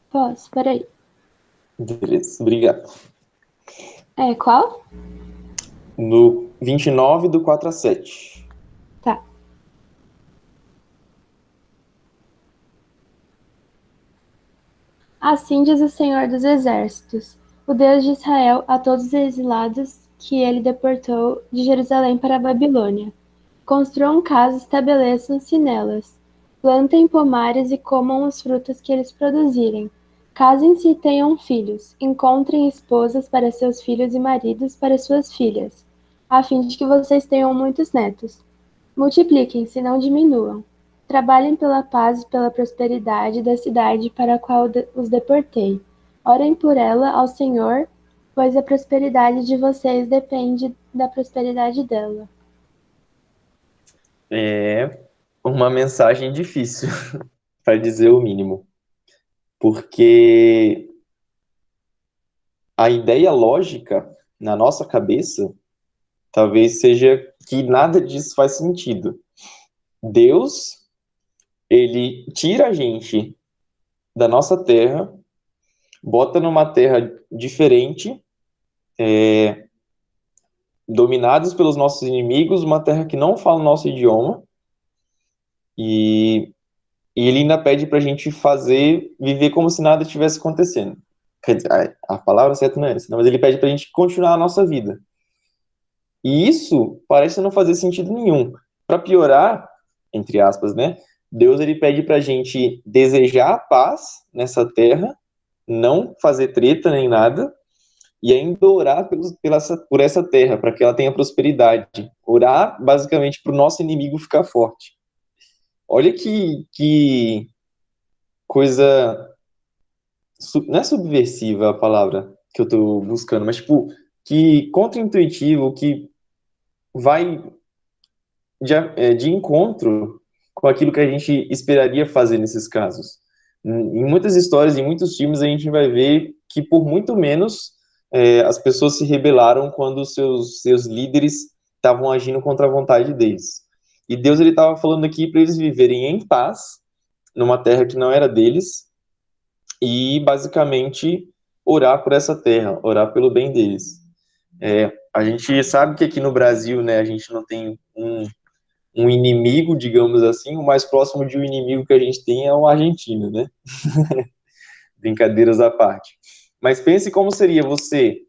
Posso? Peraí. Beleza, obrigado. Qual? No 29, do 4 a 7. Tá. Assim diz o Senhor dos Exércitos, o Deus de Israel, a todos os exilados que ele deportou de Jerusalém para a Babilônia. Construam casas e estabeleçam-se nelas. Plantem pomares e comam os frutos que eles produzirem. Casem-se e tenham filhos. Encontrem esposas para seus filhos e maridos para suas filhas, a fim de que vocês tenham muitos netos. Multipliquem-se, não diminuam. Trabalhem pela paz e pela prosperidade da cidade para a qual os deportei. Orem por ela ao Senhor, pois a prosperidade de vocês depende da prosperidade dela. É uma mensagem difícil, para dizer o mínimo. Porque a ideia lógica na nossa cabeça talvez seja que nada disso faz sentido. Deus, ele tira a gente da nossa terra, bota numa terra diferente, dominados pelos nossos inimigos, uma terra que não fala o nosso idioma, e ele ainda pede pra gente viver como se nada estivesse acontecendo. quer dizer, a palavra certa não é essa, mas ele pede para a gente continuar a nossa vida. E isso parece não fazer sentido nenhum. Para piorar, entre aspas, né? Deus ele pede para a gente desejar a paz nessa terra, não fazer treta nem nada, e ainda orar por essa terra, para que ela tenha prosperidade. Orar, basicamente, para o nosso inimigo ficar forte. Olha que coisa... Não é subversiva a palavra que eu estou buscando, mas, tipo, que contra-intuitivo, que vai de encontro com aquilo que a gente esperaria fazer nesses casos. Em muitas histórias, em muitos filmes, a gente vai ver que, por muito menos, as pessoas se rebelaram quando seus líderes estavam agindo contra a vontade deles. E Deus ele estava falando aqui para eles viverem em paz, numa terra que não era deles, e, basicamente, orar por essa terra, orar pelo bem deles. A gente sabe que aqui no Brasil, né, a gente não tem um inimigo, digamos assim. O mais próximo de um inimigo que a gente tem é o argentino, né? Brincadeiras à parte. Mas pense como seria você,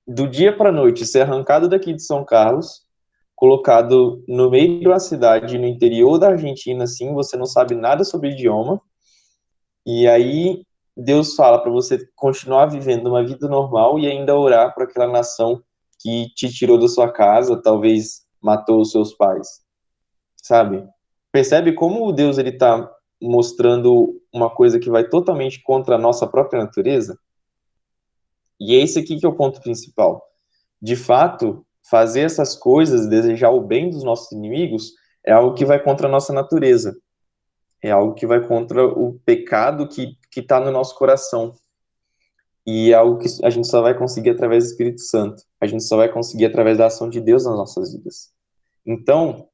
do dia para a noite, ser arrancado daqui de São Carlos, colocado no meio de uma cidade no interior da Argentina, assim, você não sabe nada sobre idioma, e aí Deus fala para você continuar vivendo uma vida normal e ainda orar por aquela nação que te tirou da sua casa, talvez matou os seus pais, sabe? Percebe como Deus ele está mostrando uma coisa que vai totalmente contra a nossa própria natureza? E é esse aqui que é o ponto principal. De fato, fazer essas coisas, desejar o bem dos nossos inimigos, é algo que vai contra a nossa natureza. É algo que vai contra o pecado que está no nosso coração. E é algo que a gente só vai conseguir através do Espírito Santo. A gente só vai conseguir através da ação de Deus nas nossas vidas. Então,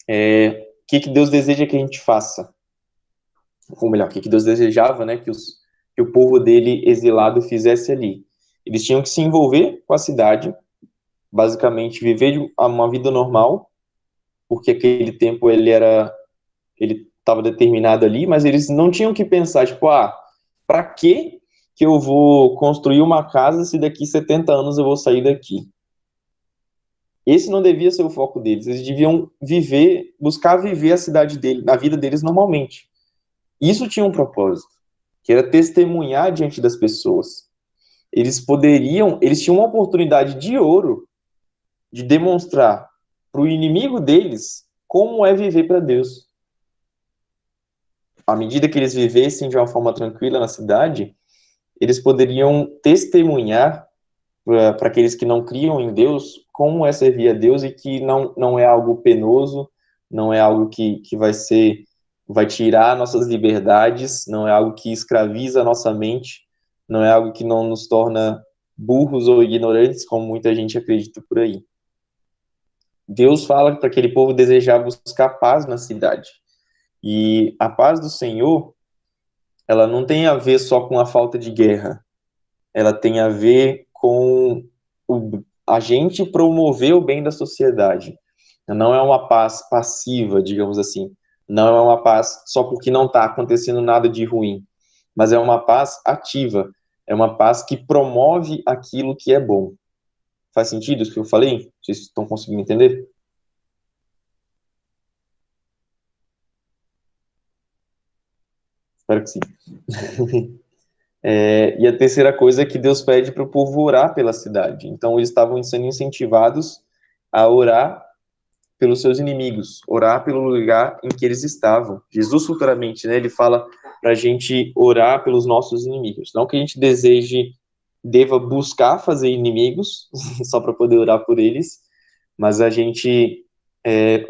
o que Deus deseja que a gente faça? Ou melhor, o que Deus desejava, né, que o povo dele exilado fizesse ali? Eles tinham que se envolver com a cidade, basicamente viver uma vida normal, porque aquele tempo ele estava determinado ali, mas eles não tinham que pensar, tipo, para que eu vou construir uma casa se daqui 70 anos eu vou sair daqui? Esse não devia ser o foco deles. Eles deviam buscar viver a cidade dele, a vida deles normalmente. Isso tinha um propósito, que era testemunhar diante das pessoas. Eles tinham uma oportunidade de ouro de demonstrar para o inimigo deles como é viver para Deus. À medida que eles vivessem de uma forma tranquila na cidade, eles poderiam testemunhar para aqueles que não criam em Deus como é servir a Deus e que não é algo penoso, não é algo que vai tirar nossas liberdades, não é algo que escraviza a nossa mente, não é algo que não nos torna burros ou ignorantes, como muita gente acredita por aí. Deus fala para aquele povo desejar buscar paz na cidade. E a paz do Senhor, ela não tem a ver só com a falta de guerra. Ela tem a ver com a gente promover o bem da sociedade. Não é uma paz passiva, digamos assim. Não é uma paz só porque não está acontecendo nada de ruim. Mas é uma paz ativa. É uma paz que promove aquilo que é bom. Faz sentido isso que eu falei? Vocês estão conseguindo entender? Espero que sim. E a terceira coisa é que Deus pede para o povo orar pela cidade. Então, eles estavam sendo incentivados a orar pelos seus inimigos, orar pelo lugar em que eles estavam. Jesus, futuramente, né, ele fala para a gente orar pelos nossos inimigos. Não que a gente deva buscar fazer inimigos, só para poder orar por eles, mas a gente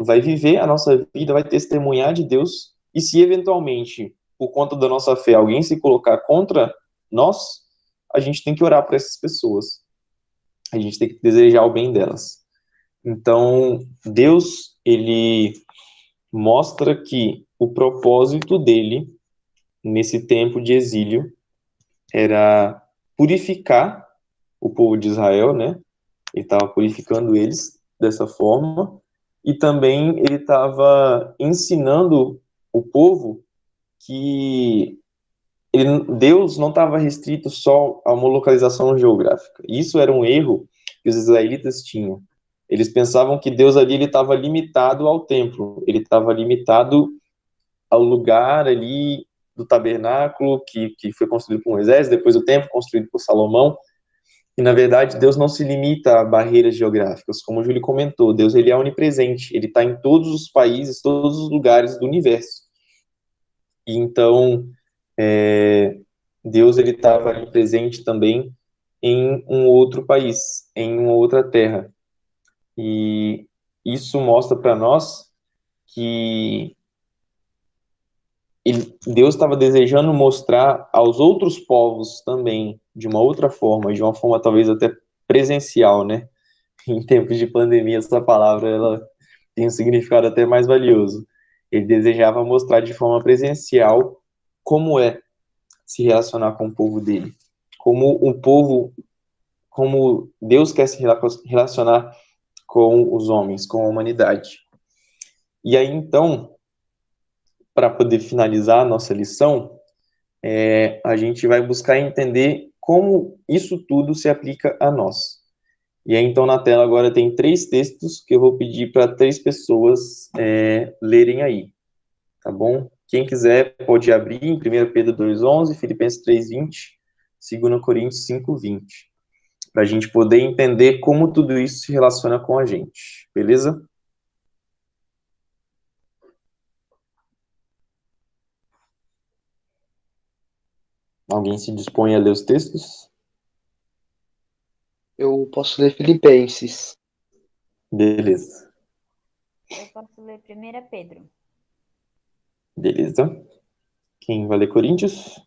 vai viver a nossa vida, vai testemunhar de Deus, e se eventualmente, por conta da nossa fé, alguém se colocar contra nós, a gente tem que orar por essas pessoas. A gente tem que desejar o bem delas. Então, Deus, ele mostra que o propósito dele, nesse tempo de exílio, era purificar o povo de Israel, né? Ele estava purificando eles dessa forma, e também ele estava ensinando o povo que Deus não estava restrito só a uma localização geográfica. Isso era um erro que os israelitas tinham. Eles pensavam que Deus ali ele estava limitado ao templo, ele estava limitado ao lugar ali do tabernáculo que foi construído por Moisés, depois o templo construído por Salomão. E na verdade Deus não se limita a barreiras geográficas, como o Júlio comentou. Deus ele é onipresente, ele está em todos os países, todos os lugares do universo. E então Deus ele estava ali presente também em um outro país, em uma outra terra. E isso mostra para nós que Deus estava desejando mostrar aos outros povos também, de uma outra forma, de uma forma talvez até presencial, né? Em tempos de pandemia, essa palavra ela tem um significado até mais valioso. Ele desejava mostrar de forma presencial como é se relacionar com o povo dele, como Deus quer se relacionar com os homens, com a humanidade. E aí, então, para poder finalizar a nossa lição, a gente vai buscar entender como isso tudo se aplica a nós. E aí, então, na tela agora tem 3 textos que eu vou pedir para 3 pessoas lerem aí, tá bom? Quem quiser pode abrir em 1 Pedro 2,11, Filipenses 3,20, 2 Coríntios 5,20, para a gente poder entender como tudo isso se relaciona com a gente, beleza? Alguém se dispõe a ler os textos? Eu posso ler Filipenses. Beleza. Eu posso ler 1 Pedro. Beleza. Quem vai ler Coríntios?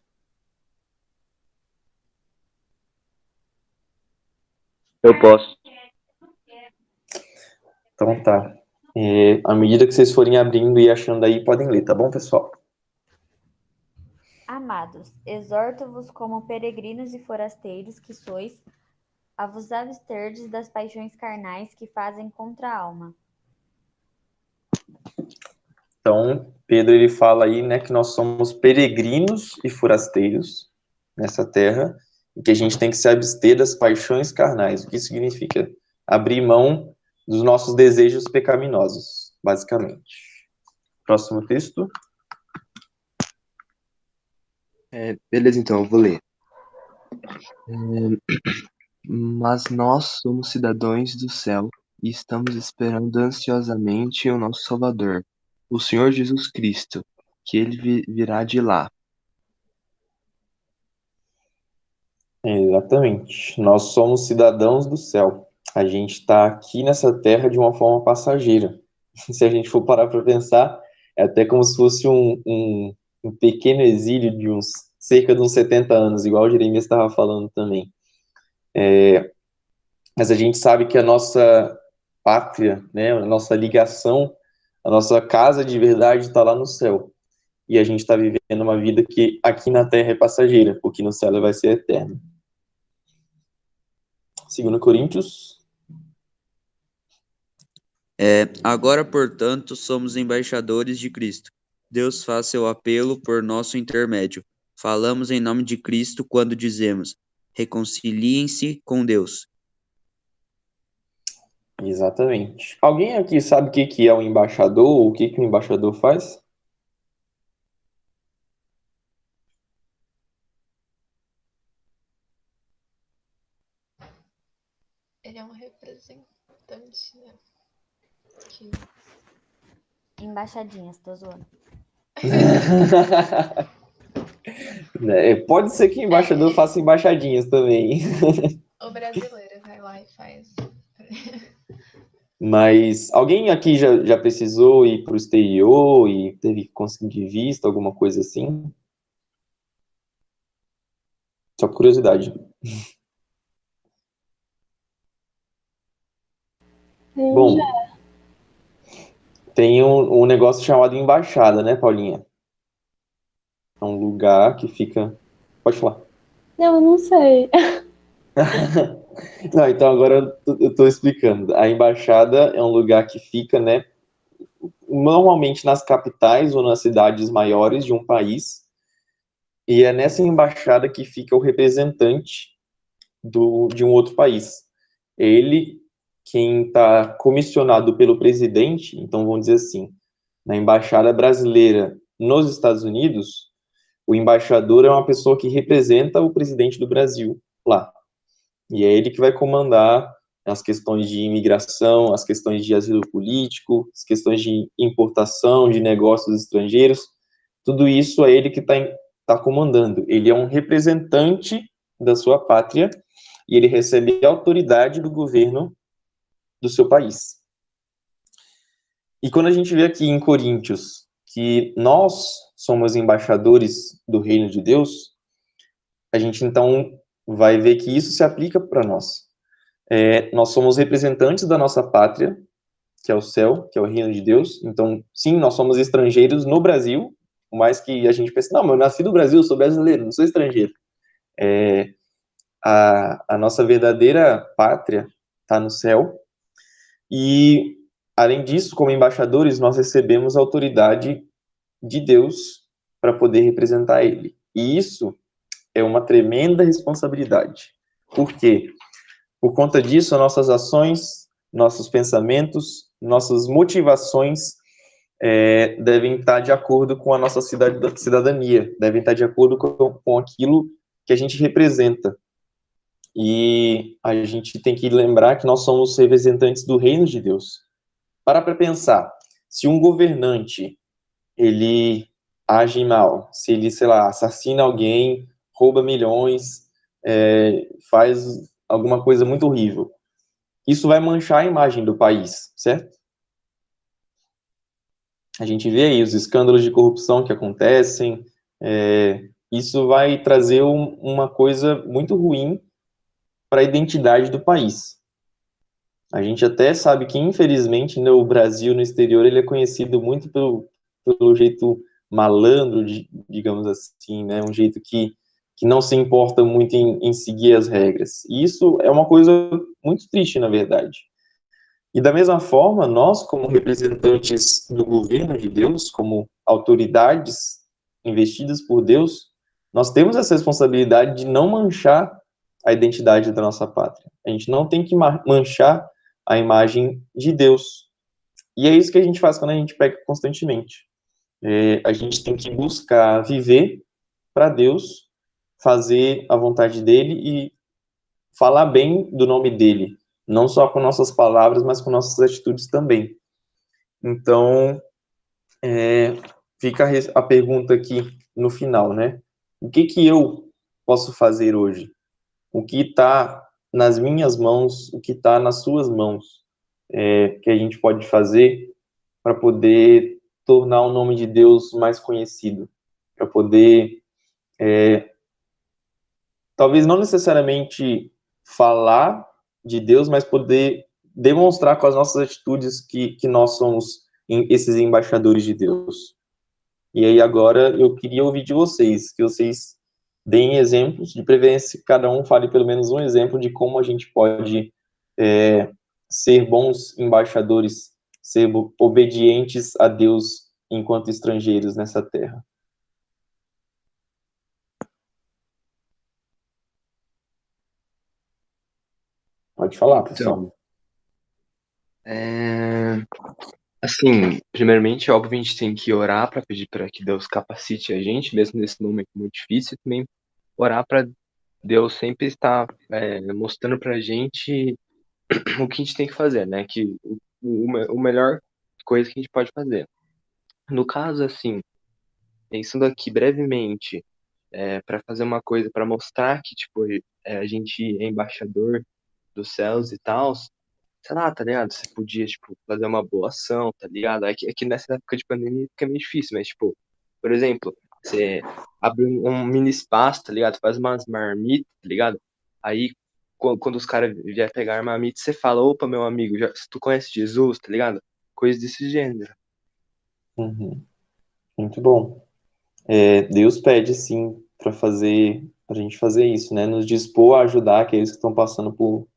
Eu posso. Então tá. À medida que vocês forem abrindo e achando aí, podem ler, tá bom, pessoal? Amados, exorto-vos como peregrinos e forasteiros que sois, a vos absterdes das paixões carnais que fazem contra a alma. Então, Pedro ele fala aí, né, que nós somos peregrinos e forasteiros nessa terra e que a gente tem que se abster das paixões carnais. O que significa? Abrir mão dos nossos desejos pecaminosos, basicamente. Próximo texto. Beleza, então, eu vou ler. Mas nós somos cidadãos do céu e estamos esperando ansiosamente o nosso Salvador, o Senhor Jesus Cristo, que ele virá de lá. Exatamente. Nós somos cidadãos do céu. A gente está aqui nessa terra de uma forma passageira. Se a gente for parar para pensar, é até como se fosse um pequeno exílio de cerca de uns 70 anos, igual o Jeremias estava falando também. Mas a gente sabe que a nossa pátria, né, a nossa ligação, a nossa casa de verdade está lá no céu. E a gente está vivendo uma vida que aqui na terra é passageira, porque no céu ela vai ser eterna. 2 Coríntios. Agora, portanto, somos embaixadores de Cristo. Deus faz seu apelo por nosso intermédio. Falamos em nome de Cristo quando dizemos: reconciliem-se com Deus. Exatamente. Alguém aqui sabe o que é um embaixador ou o que um embaixador faz? Ele é um representante, né? Que... Embaixadinhas, tô zoando. Pode ser que embaixador faça embaixadinhas também. O brasileiro vai lá e faz. Mas alguém aqui já precisou ir para o exterior e teve que conseguir visto, alguma coisa assim? Só por curiosidade. Bom, tem um negócio chamado embaixada, né, Paulinha? É um lugar que fica... Pode falar. Eu não sei. Não, então agora eu estou explicando. A embaixada é um lugar que fica, né, normalmente nas capitais ou nas cidades maiores de um país, e é nessa embaixada que fica o representante de um outro país. Ele, quem está comissionado pelo presidente, então vamos dizer assim, na embaixada brasileira nos Estados Unidos, o embaixador é uma pessoa que representa o presidente do Brasil lá. E é ele que vai comandar as questões de imigração, as questões de asilo político, as questões de importação de negócios estrangeiros. Tudo isso é ele que está comandando. Ele é um representante da sua pátria e ele recebe a autoridade do governo do seu país. E quando a gente vê aqui em Coríntios que nós somos embaixadores do reino de Deus, a gente então vai ver que isso se aplica para nós. Nós somos representantes da nossa pátria, que é o céu, que é o reino de Deus. Então, sim, nós somos estrangeiros no Brasil, por mais que a gente pense, não, mas eu nasci no Brasil, eu sou brasileiro, não sou estrangeiro. A nossa verdadeira pátria está no céu. E, além disso, como embaixadores, nós recebemos a autoridade de Deus para poder representar Ele. E isso é uma tremenda responsabilidade. Por quê? Por conta disso, nossas ações, nossos pensamentos, nossas motivações devem estar de acordo com a nossa cidadania, devem estar de acordo com aquilo que a gente representa. E a gente tem que lembrar que nós somos representantes do reino de Deus. Para pensar, se um governante, ele age mal, se ele, sei lá, assassina alguém, rouba milhões, faz alguma coisa muito horrível, isso vai manchar a imagem do país, certo? A gente vê aí os escândalos de corrupção que acontecem, isso vai trazer uma coisa muito ruim para a identidade do país. A gente até sabe que, infelizmente, no Brasil, no exterior, ele é conhecido muito pelo jeito malandro, digamos assim, né? Um jeito que não se importa muito em seguir as regras. E isso é uma coisa muito triste, na verdade. E da mesma forma, nós, como representantes do governo de Deus, como autoridades investidas por Deus, nós temos essa responsabilidade de não manchar a identidade da nossa pátria. A gente não tem que manchar a imagem de Deus. E é isso que a gente faz quando a gente peca constantemente. A gente tem que buscar viver para Deus, fazer a vontade dele e falar bem do nome dele, não só com nossas palavras, mas com nossas atitudes também. Então, fica a pergunta aqui no final, né? O que eu posso fazer hoje? O que está nas minhas mãos, o que está nas suas mãos, que a gente pode fazer para poder tornar o nome de Deus mais conhecido, para poder, talvez não necessariamente falar de Deus, mas poder demonstrar com as nossas atitudes que nós somos esses embaixadores de Deus. E aí agora eu queria ouvir de vocês, que vocês deem exemplos, de preferência que cada um fale pelo menos um exemplo de como a gente pode ser bons embaixadores, ser obedientes a Deus enquanto estrangeiros nessa terra. Pode falar, pessoal. Assim, primeiramente, óbvio, a gente tem que orar para pedir para que Deus capacite a gente, mesmo nesse momento muito difícil, também orar para Deus sempre estar mostrando para a gente o que a gente tem que fazer, né? Que o melhor coisa que a gente pode fazer. No caso, assim, pensando aqui brevemente, para fazer uma coisa, para mostrar que, tipo, a gente é embaixador dos céus e tal, sei lá, tá ligado? Você podia, tipo, fazer uma boa ação, tá ligado? Aqui nessa época de pandemia fica meio difícil, mas, tipo, por exemplo, você abre um mini espaço, tá ligado? Faz umas marmitas, tá ligado? Aí, quando os caras vierem pegar a marmita, você fala, opa, meu amigo, tu conhece Jesus, tá ligado? Coisa desse gênero. Uhum. Muito bom. Deus pede, sim, para a gente fazer isso, né? Nos dispor a ajudar aqueles que estão passando por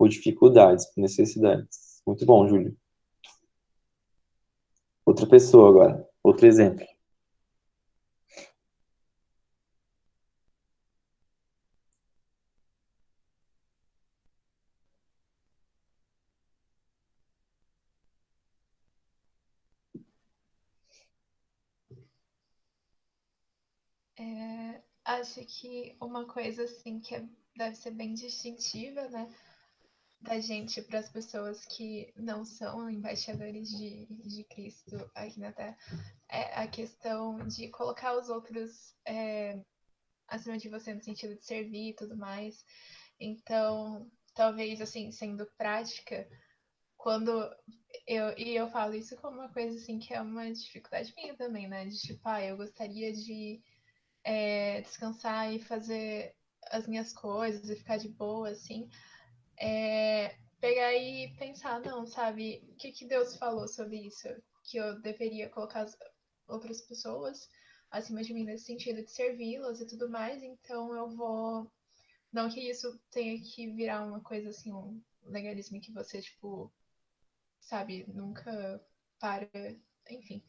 dificuldades, por necessidades. Muito bom, Júlio. Outra pessoa agora, outro exemplo. acho que uma coisa assim que deve ser bem distintiva, né, da gente para as pessoas que não são embaixadores de Cristo aqui na Terra é a questão de colocar os outros acima de você no sentido de servir e tudo mais. Então, talvez assim, sendo prática, quando eu falo isso como uma coisa assim que é uma dificuldade minha também, né? De tipo, eu gostaria de descansar e fazer as minhas coisas e ficar de boa, assim. Pegar e pensar, não, sabe, o que Deus falou sobre isso? Que eu deveria colocar as outras pessoas acima de mim nesse sentido de servi-las e tudo mais, então eu vou. Não que isso tenha que virar uma coisa assim, um legalismo que você, tipo, sabe, nunca para. Enfim,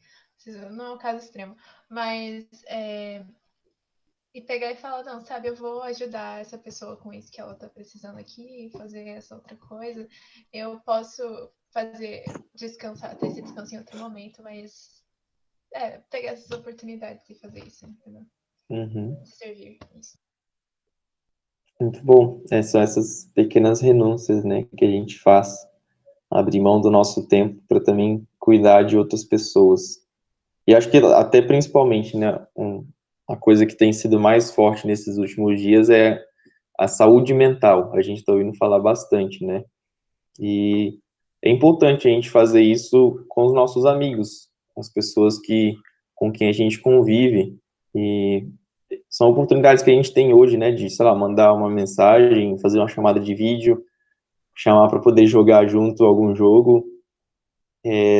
não é um caso extremo, mas e pegar e falar, não, sabe, eu vou ajudar essa pessoa com isso que ela tá precisando aqui, fazer essa outra coisa. Eu posso fazer descansar, ter esse descanso em outro momento, mas pegar essas oportunidades e fazer isso, entendeu? Uhum. Servir isso. Muito bom. São essas pequenas renúncias, né, que a gente faz. Abrir mão do nosso tempo para também cuidar de outras pessoas. E acho que até principalmente, né, a coisa que tem sido mais forte nesses últimos dias é a saúde mental. A gente está ouvindo falar bastante, né? E é importante a gente fazer isso com os nossos amigos, com as pessoas com quem a gente convive. E são oportunidades que a gente tem hoje, né, de, sei lá, mandar uma mensagem, fazer uma chamada de vídeo, chamar para poder jogar junto algum jogo.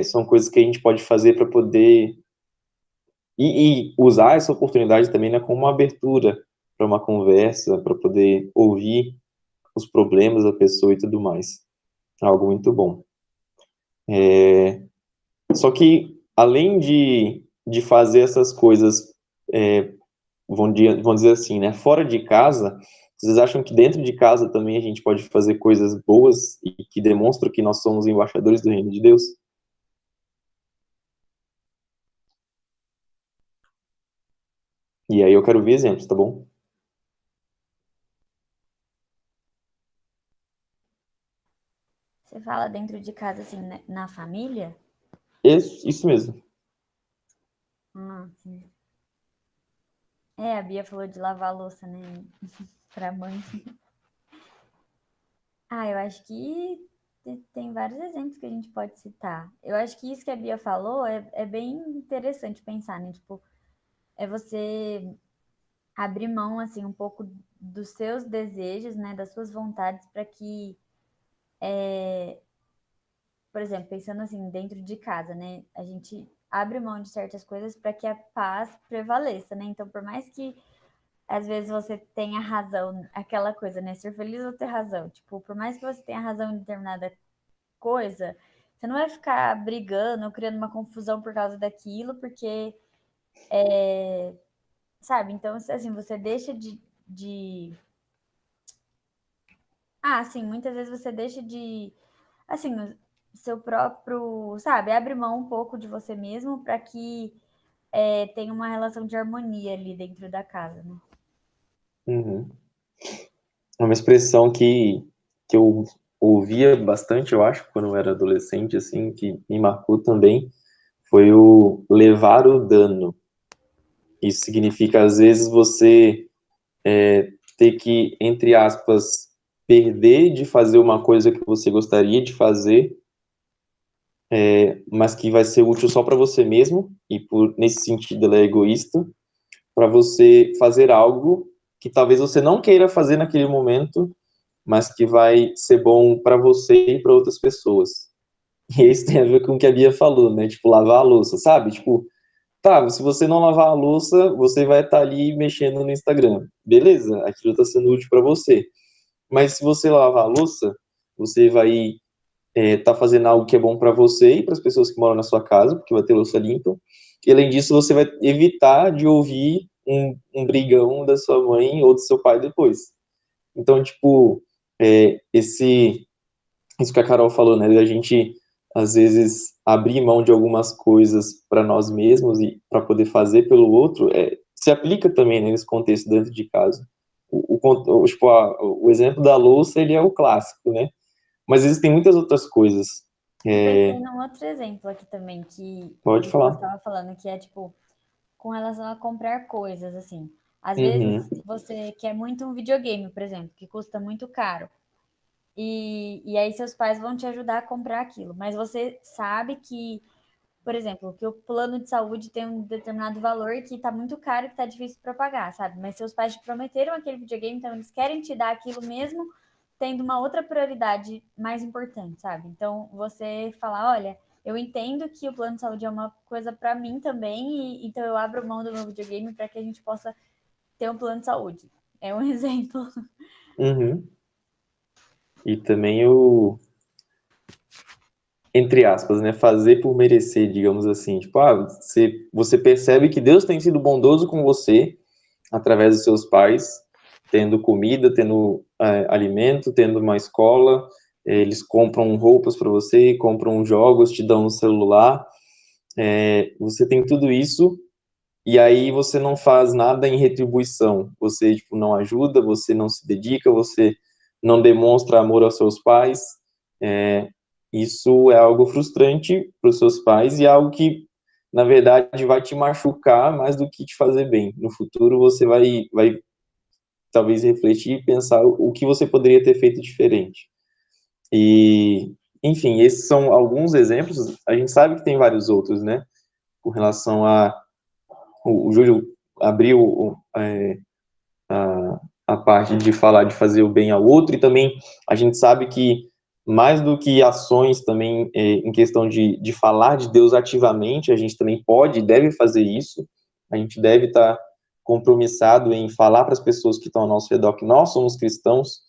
São coisas que a gente pode fazer para poder e usar essa oportunidade também, né, como uma abertura para uma conversa, para poder ouvir os problemas da pessoa e tudo mais. Algo muito bom. Só que, além de fazer essas coisas, vamos dizer assim, né, fora de casa, vocês acham que dentro de casa também a gente pode fazer coisas boas e que demonstram que nós somos embaixadores do reino de Deus? E aí eu quero ver exemplos, tá bom? Você fala dentro de casa, assim, né, na família? Isso mesmo. Sim. A Bia falou de lavar a louça, né? Pra mãe. Eu acho que tem vários exemplos que a gente pode citar. Eu acho que isso que a Bia falou é bem interessante pensar, né? Tipo, é você abrir mão, assim, um pouco dos seus desejos, né? Das suas vontades para que, por exemplo, pensando assim, dentro de casa, né? A gente abre mão de certas coisas para que a paz prevaleça, né? Então, por mais que às vezes você tenha razão, aquela coisa, né? Ser feliz ou ter razão. Tipo, por mais que você tenha razão em determinada coisa, você não vai ficar brigando, criando uma confusão por causa daquilo, porque, sabe? Então, assim, você deixa assim, muitas vezes você deixa assim, seu próprio, sabe? Abre mão um pouco de você mesmo para que tenha uma relação de harmonia ali dentro da casa, né? Uhum. É uma expressão que eu ouvia bastante, eu acho, quando eu era adolescente, assim, que me marcou também, foi o levar o dano. Isso significa, às vezes, você ter que, entre aspas, perder de fazer uma coisa que você gostaria de fazer, mas que vai ser útil só para você mesmo, e nesse sentido ela é egoísta, para você fazer algo que talvez você não queira fazer naquele momento, mas que vai ser bom para você e para outras pessoas. E isso tem a ver com o que a Bia falou, né? Tipo, lavar a louça, sabe? Tipo, tá, se você não lavar a louça, você vai estar ali mexendo no Instagram. Beleza, aquilo está sendo útil para você. Mas se você lavar a louça, você vai estar fazendo algo que é bom para você e para as pessoas que moram na sua casa, porque vai ter louça limpa. E além disso, você vai evitar de ouvir um brigão da sua mãe ou do seu pai depois. Então, tipo, isso que a Carol falou, né, da gente, às vezes, abrir mão de algumas coisas para nós mesmos e para poder fazer pelo outro, se aplica também, né, nesse contexto dentro de casa. Tipo, o exemplo da louça, ele é o clássico, né? Mas existem muitas outras coisas. Eu pensei num outro exemplo aqui também, que Pode o falar. Gustavo estava falando, que é tipo, com relação a comprar coisas, assim. Às Uhum. vezes você quer muito um videogame, por exemplo, que custa muito caro. E aí seus pais vão te ajudar a comprar aquilo. Mas você sabe que, por exemplo, que o plano de saúde tem um determinado valor que tá muito caro, que tá difícil para pagar, sabe? Mas seus pais te prometeram aquele videogame, então eles querem te dar aquilo mesmo tendo uma outra prioridade mais importante, sabe? Então você fala, olha, eu entendo que o plano de saúde é uma coisa para mim também, e então eu abro mão do meu videogame para que a gente possa ter um plano de saúde. É um exemplo. Uhum. E também entre aspas, né, fazer por merecer, digamos assim. Tipo, você percebe que Deus tem sido bondoso com você através dos seus pais, tendo comida, tendo alimento, tendo uma escola, eles compram roupas para você, compram jogos, te dão um celular, você tem tudo isso, e aí você não faz nada em retribuição, você tipo, não ajuda, você não se dedica, você não demonstra amor aos seus pais, isso é algo frustrante para os seus pais e é algo que, na verdade, vai te machucar mais do que te fazer bem. No futuro, você vai talvez refletir e pensar o que você poderia ter feito diferente. E, enfim, esses são alguns exemplos. A gente sabe que tem vários outros, né? Com relação a... O Júlio abriu a parte de falar de fazer o bem ao outro, e também a gente sabe que mais do que ações também em questão de falar de Deus ativamente, a gente também pode e deve fazer isso, a gente deve estar compromissado em falar para as pessoas que estão ao nosso redor que nós somos cristãos.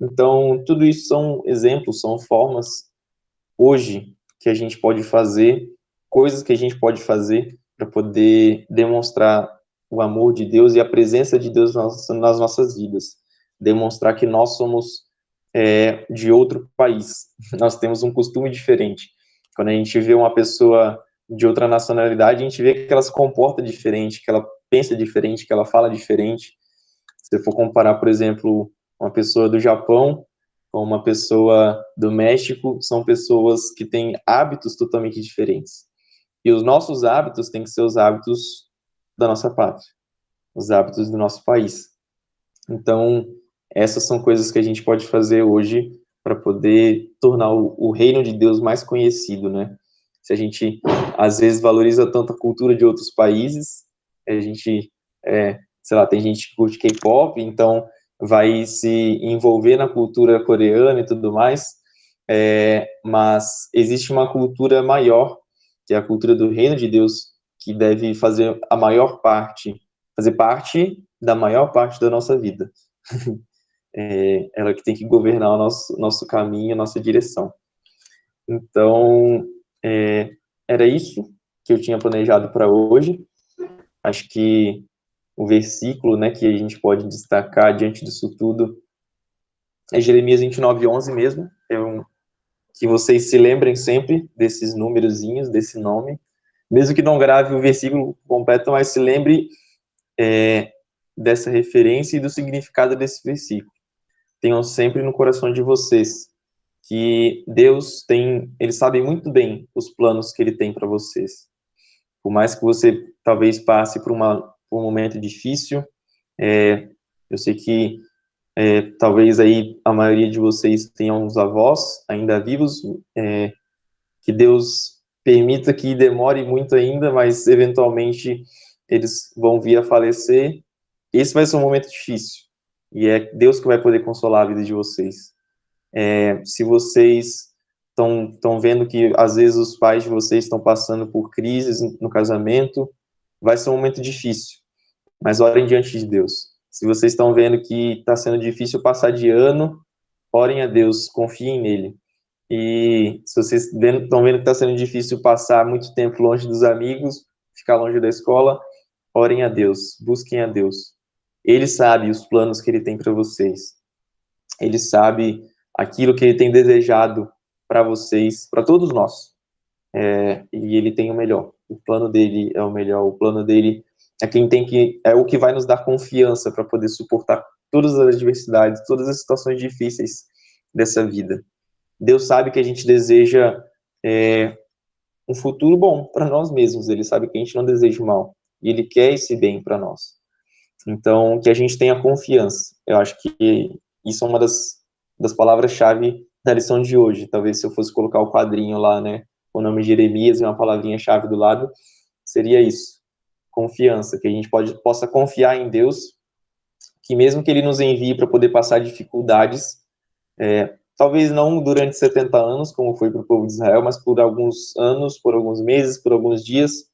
Então, tudo isso são exemplos, são formas hoje que a gente pode fazer, coisas que a gente pode fazer para poder demonstrar o amor de Deus e a presença de Deus nas nossas vidas. Demonstrar que nós somos de outro país. Nós temos um costume diferente. Quando a gente vê uma pessoa de outra nacionalidade, a gente vê que ela se comporta diferente, que ela pensa diferente, que ela fala diferente. Se for comparar, por exemplo, uma pessoa do Japão com uma pessoa do México, são pessoas que têm hábitos totalmente diferentes. E os nossos hábitos têm que ser os hábitos da nossa pátria, os hábitos do nosso país. Então, essas são coisas que a gente pode fazer hoje para poder tornar o reino de Deus mais conhecido, né? Se a gente, às vezes, valoriza tanto a cultura de outros países, a gente, sei lá, tem gente que curte K-pop, então vai se envolver na cultura coreana e tudo mais, mas existe uma cultura maior, que é a cultura do reino de Deus, que deve fazer fazer parte da maior parte da nossa vida. Ela que tem que governar o nosso caminho, a nossa direção. Então, era isso que eu tinha planejado para hoje. Acho que o versículo, né, que a gente pode destacar diante disso tudo é Jeremias 29:11 mesmo. Que vocês se lembrem sempre desses númerozinhos, desse nome. Mesmo que não grave o versículo completo, mas se lembre dessa referência e do significado desse versículo. Tenham sempre no coração de vocês que Deus ele sabe muito bem os planos que ele tem para vocês. Por mais que você talvez passe por um momento difícil, eu sei que talvez aí a maioria de vocês tenham uns avós ainda vivos, que Deus permita que demore muito ainda, mas eventualmente eles vão vir a falecer. Esse vai ser um momento difícil, e é Deus que vai poder consolar a vida de vocês. Se vocês estão vendo que às vezes os pais de vocês estão passando por crises no casamento, vai ser um momento difícil, mas orem diante de Deus. Se vocês estão vendo que está sendo difícil passar de ano, orem a Deus, confiem nele. E se vocês estão vendo que está sendo difícil passar muito tempo longe dos amigos, ficar longe da escola, orem a Deus, busquem a Deus. Ele sabe os planos que ele tem para vocês. Ele sabe aquilo que ele tem desejado para vocês, para todos nós. E ele tem o melhor. O plano dele é o melhor. O plano dele é o que vai nos dar confiança para poder suportar todas as adversidades, todas as situações difíceis dessa vida. Deus sabe que a gente deseja um futuro bom para nós mesmos. Ele sabe que a gente não deseja o mal. E Ele quer esse bem para nós. Então, que a gente tenha confiança. Eu acho que isso é uma das palavras-chave da lição de hoje. Talvez se eu fosse colocar o quadrinho lá, né, o nome de Jeremias e uma palavrinha-chave do lado, seria isso. Confiança. Que a gente possa confiar em Deus, que mesmo que Ele nos envie para poder passar dificuldades, talvez não durante 70 anos, como foi para o povo de Israel, mas por alguns anos, por alguns meses, por alguns dias,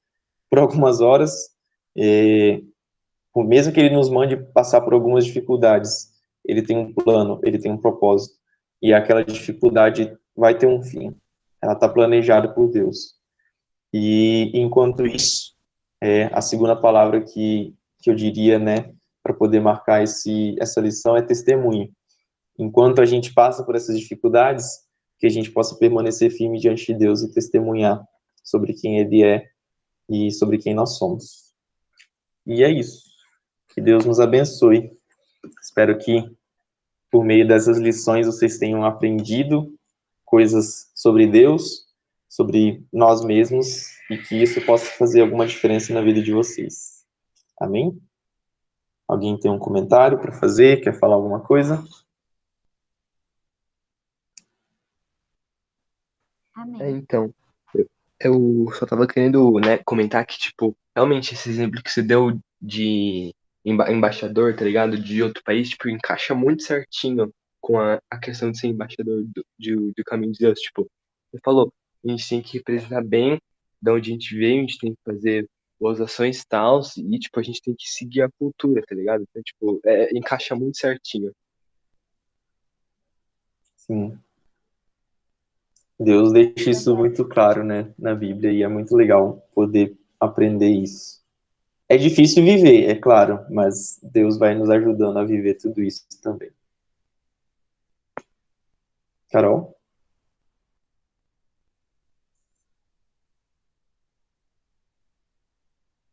por algumas horas, mesmo que Ele nos mande passar por algumas dificuldades, Ele tem um plano, Ele tem um propósito, e aquela dificuldade vai ter um fim. Ela está planejada por Deus. E, enquanto isso, a segunda palavra que eu diria, né, para poder marcar essa lição é testemunho. Enquanto a gente passa por essas dificuldades, que a gente possa permanecer firme diante de Deus e testemunhar sobre quem Ele é e sobre quem nós somos. E é isso. Que Deus nos abençoe. Espero que, por meio dessas lições, vocês tenham aprendido coisas sobre Deus, sobre nós mesmos, e que isso possa fazer alguma diferença na vida de vocês. Amém? Alguém tem um comentário para fazer? Quer falar alguma coisa? Amém. Então, eu só tava querendo, né, comentar que, tipo, realmente esse exemplo que você deu de embaixador, tá ligado? De outro país, tipo, encaixa muito certinho com a questão de ser embaixador do caminho de Deus. Tipo, você falou, a gente tem que representar bem de onde a gente veio, a gente tem que fazer boas ações e tal, e, tipo, a gente tem que seguir a cultura, tá ligado? Então, tipo, encaixa muito certinho. Sim. Deus deixa isso muito claro, né, na Bíblia, e é muito legal poder aprender isso. É difícil viver, é claro, mas Deus vai nos ajudando a viver tudo isso também. Carol?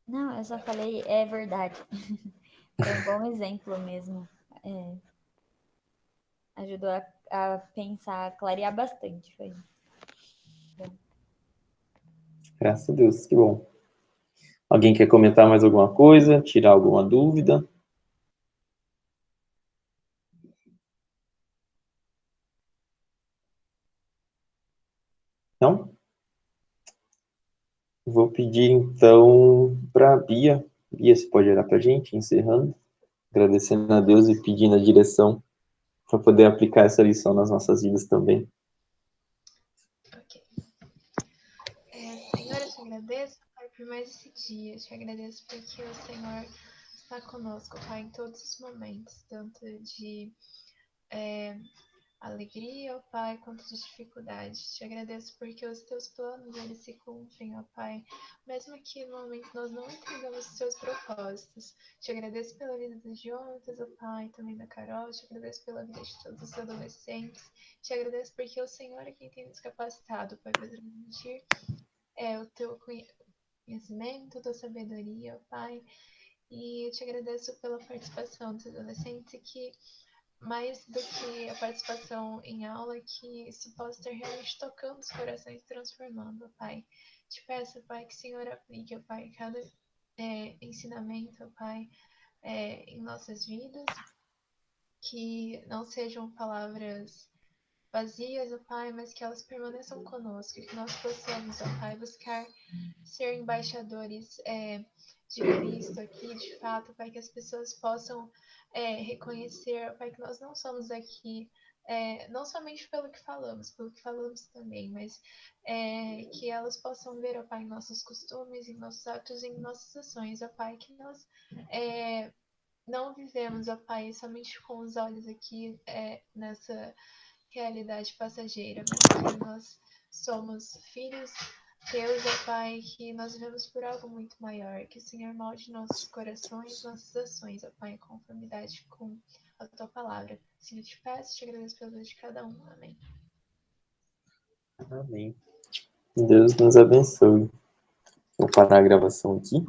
Não, eu só falei, é verdade. Foi um bom exemplo mesmo. Ajudou a pensar, a clarear bastante. Foi. Graças a Deus, que bom. Alguém quer comentar mais alguma coisa? Tirar alguma dúvida? Não? Vou pedir, então, para a Bia. Bia, você pode olhar para a gente, encerrando, agradecendo a Deus e pedindo a direção para poder aplicar essa lição nas nossas vidas também. Ok. Senhor, eu te agradeço, Pai, por mais esse dia. Eu te agradeço porque o Senhor está conosco, Pai, em todos os momentos, tanto de alegria, ó Pai, quanto de dificuldade. Te agradeço porque os teus planos, eles se cumprem, ó Pai, mesmo que no momento nós não entendamos os teus propósitos. Te agradeço pela vida dos Jonatas, ó Pai, também da Carol. Te agradeço pela vida de todos os adolescentes. Te agradeço porque o Senhor é quem tem nos capacitado, Pai, para transmitir o teu conhecimento, tua sabedoria, ó Pai. E eu te agradeço pela participação dos adolescentes que mais do que a participação em aula, que isso possa estar realmente tocando os corações e transformando, ó Pai. Te peço, Pai, que o Senhor aplique, ó Pai, cada ensinamento, ó Pai, em nossas vidas, que não sejam palavras vazias, ó Pai, mas que elas permaneçam conosco, que nós possamos, ó Pai, buscar ser embaixadores de Cristo aqui, de fato, para que as pessoas possam reconhecer, Pai, que nós não somos aqui não somente pelo que falamos também, mas que elas possam ver, ó Pai, em nossos costumes, em nossos atos, em nossas ações, ó Pai, que nós não vivemos, ó Pai, somente com os olhos aqui nessa realidade passageira, mas que nós somos filhos teus, ó Pai, que nós vivemos por algo muito maior, que o Senhor molde nossos corações, nossas ações, ó Pai, em conformidade com a tua palavra. Senhor, te peço, te agradeço pela vida de cada um. Amém. Amém. Deus nos abençoe. Vou parar a gravação aqui.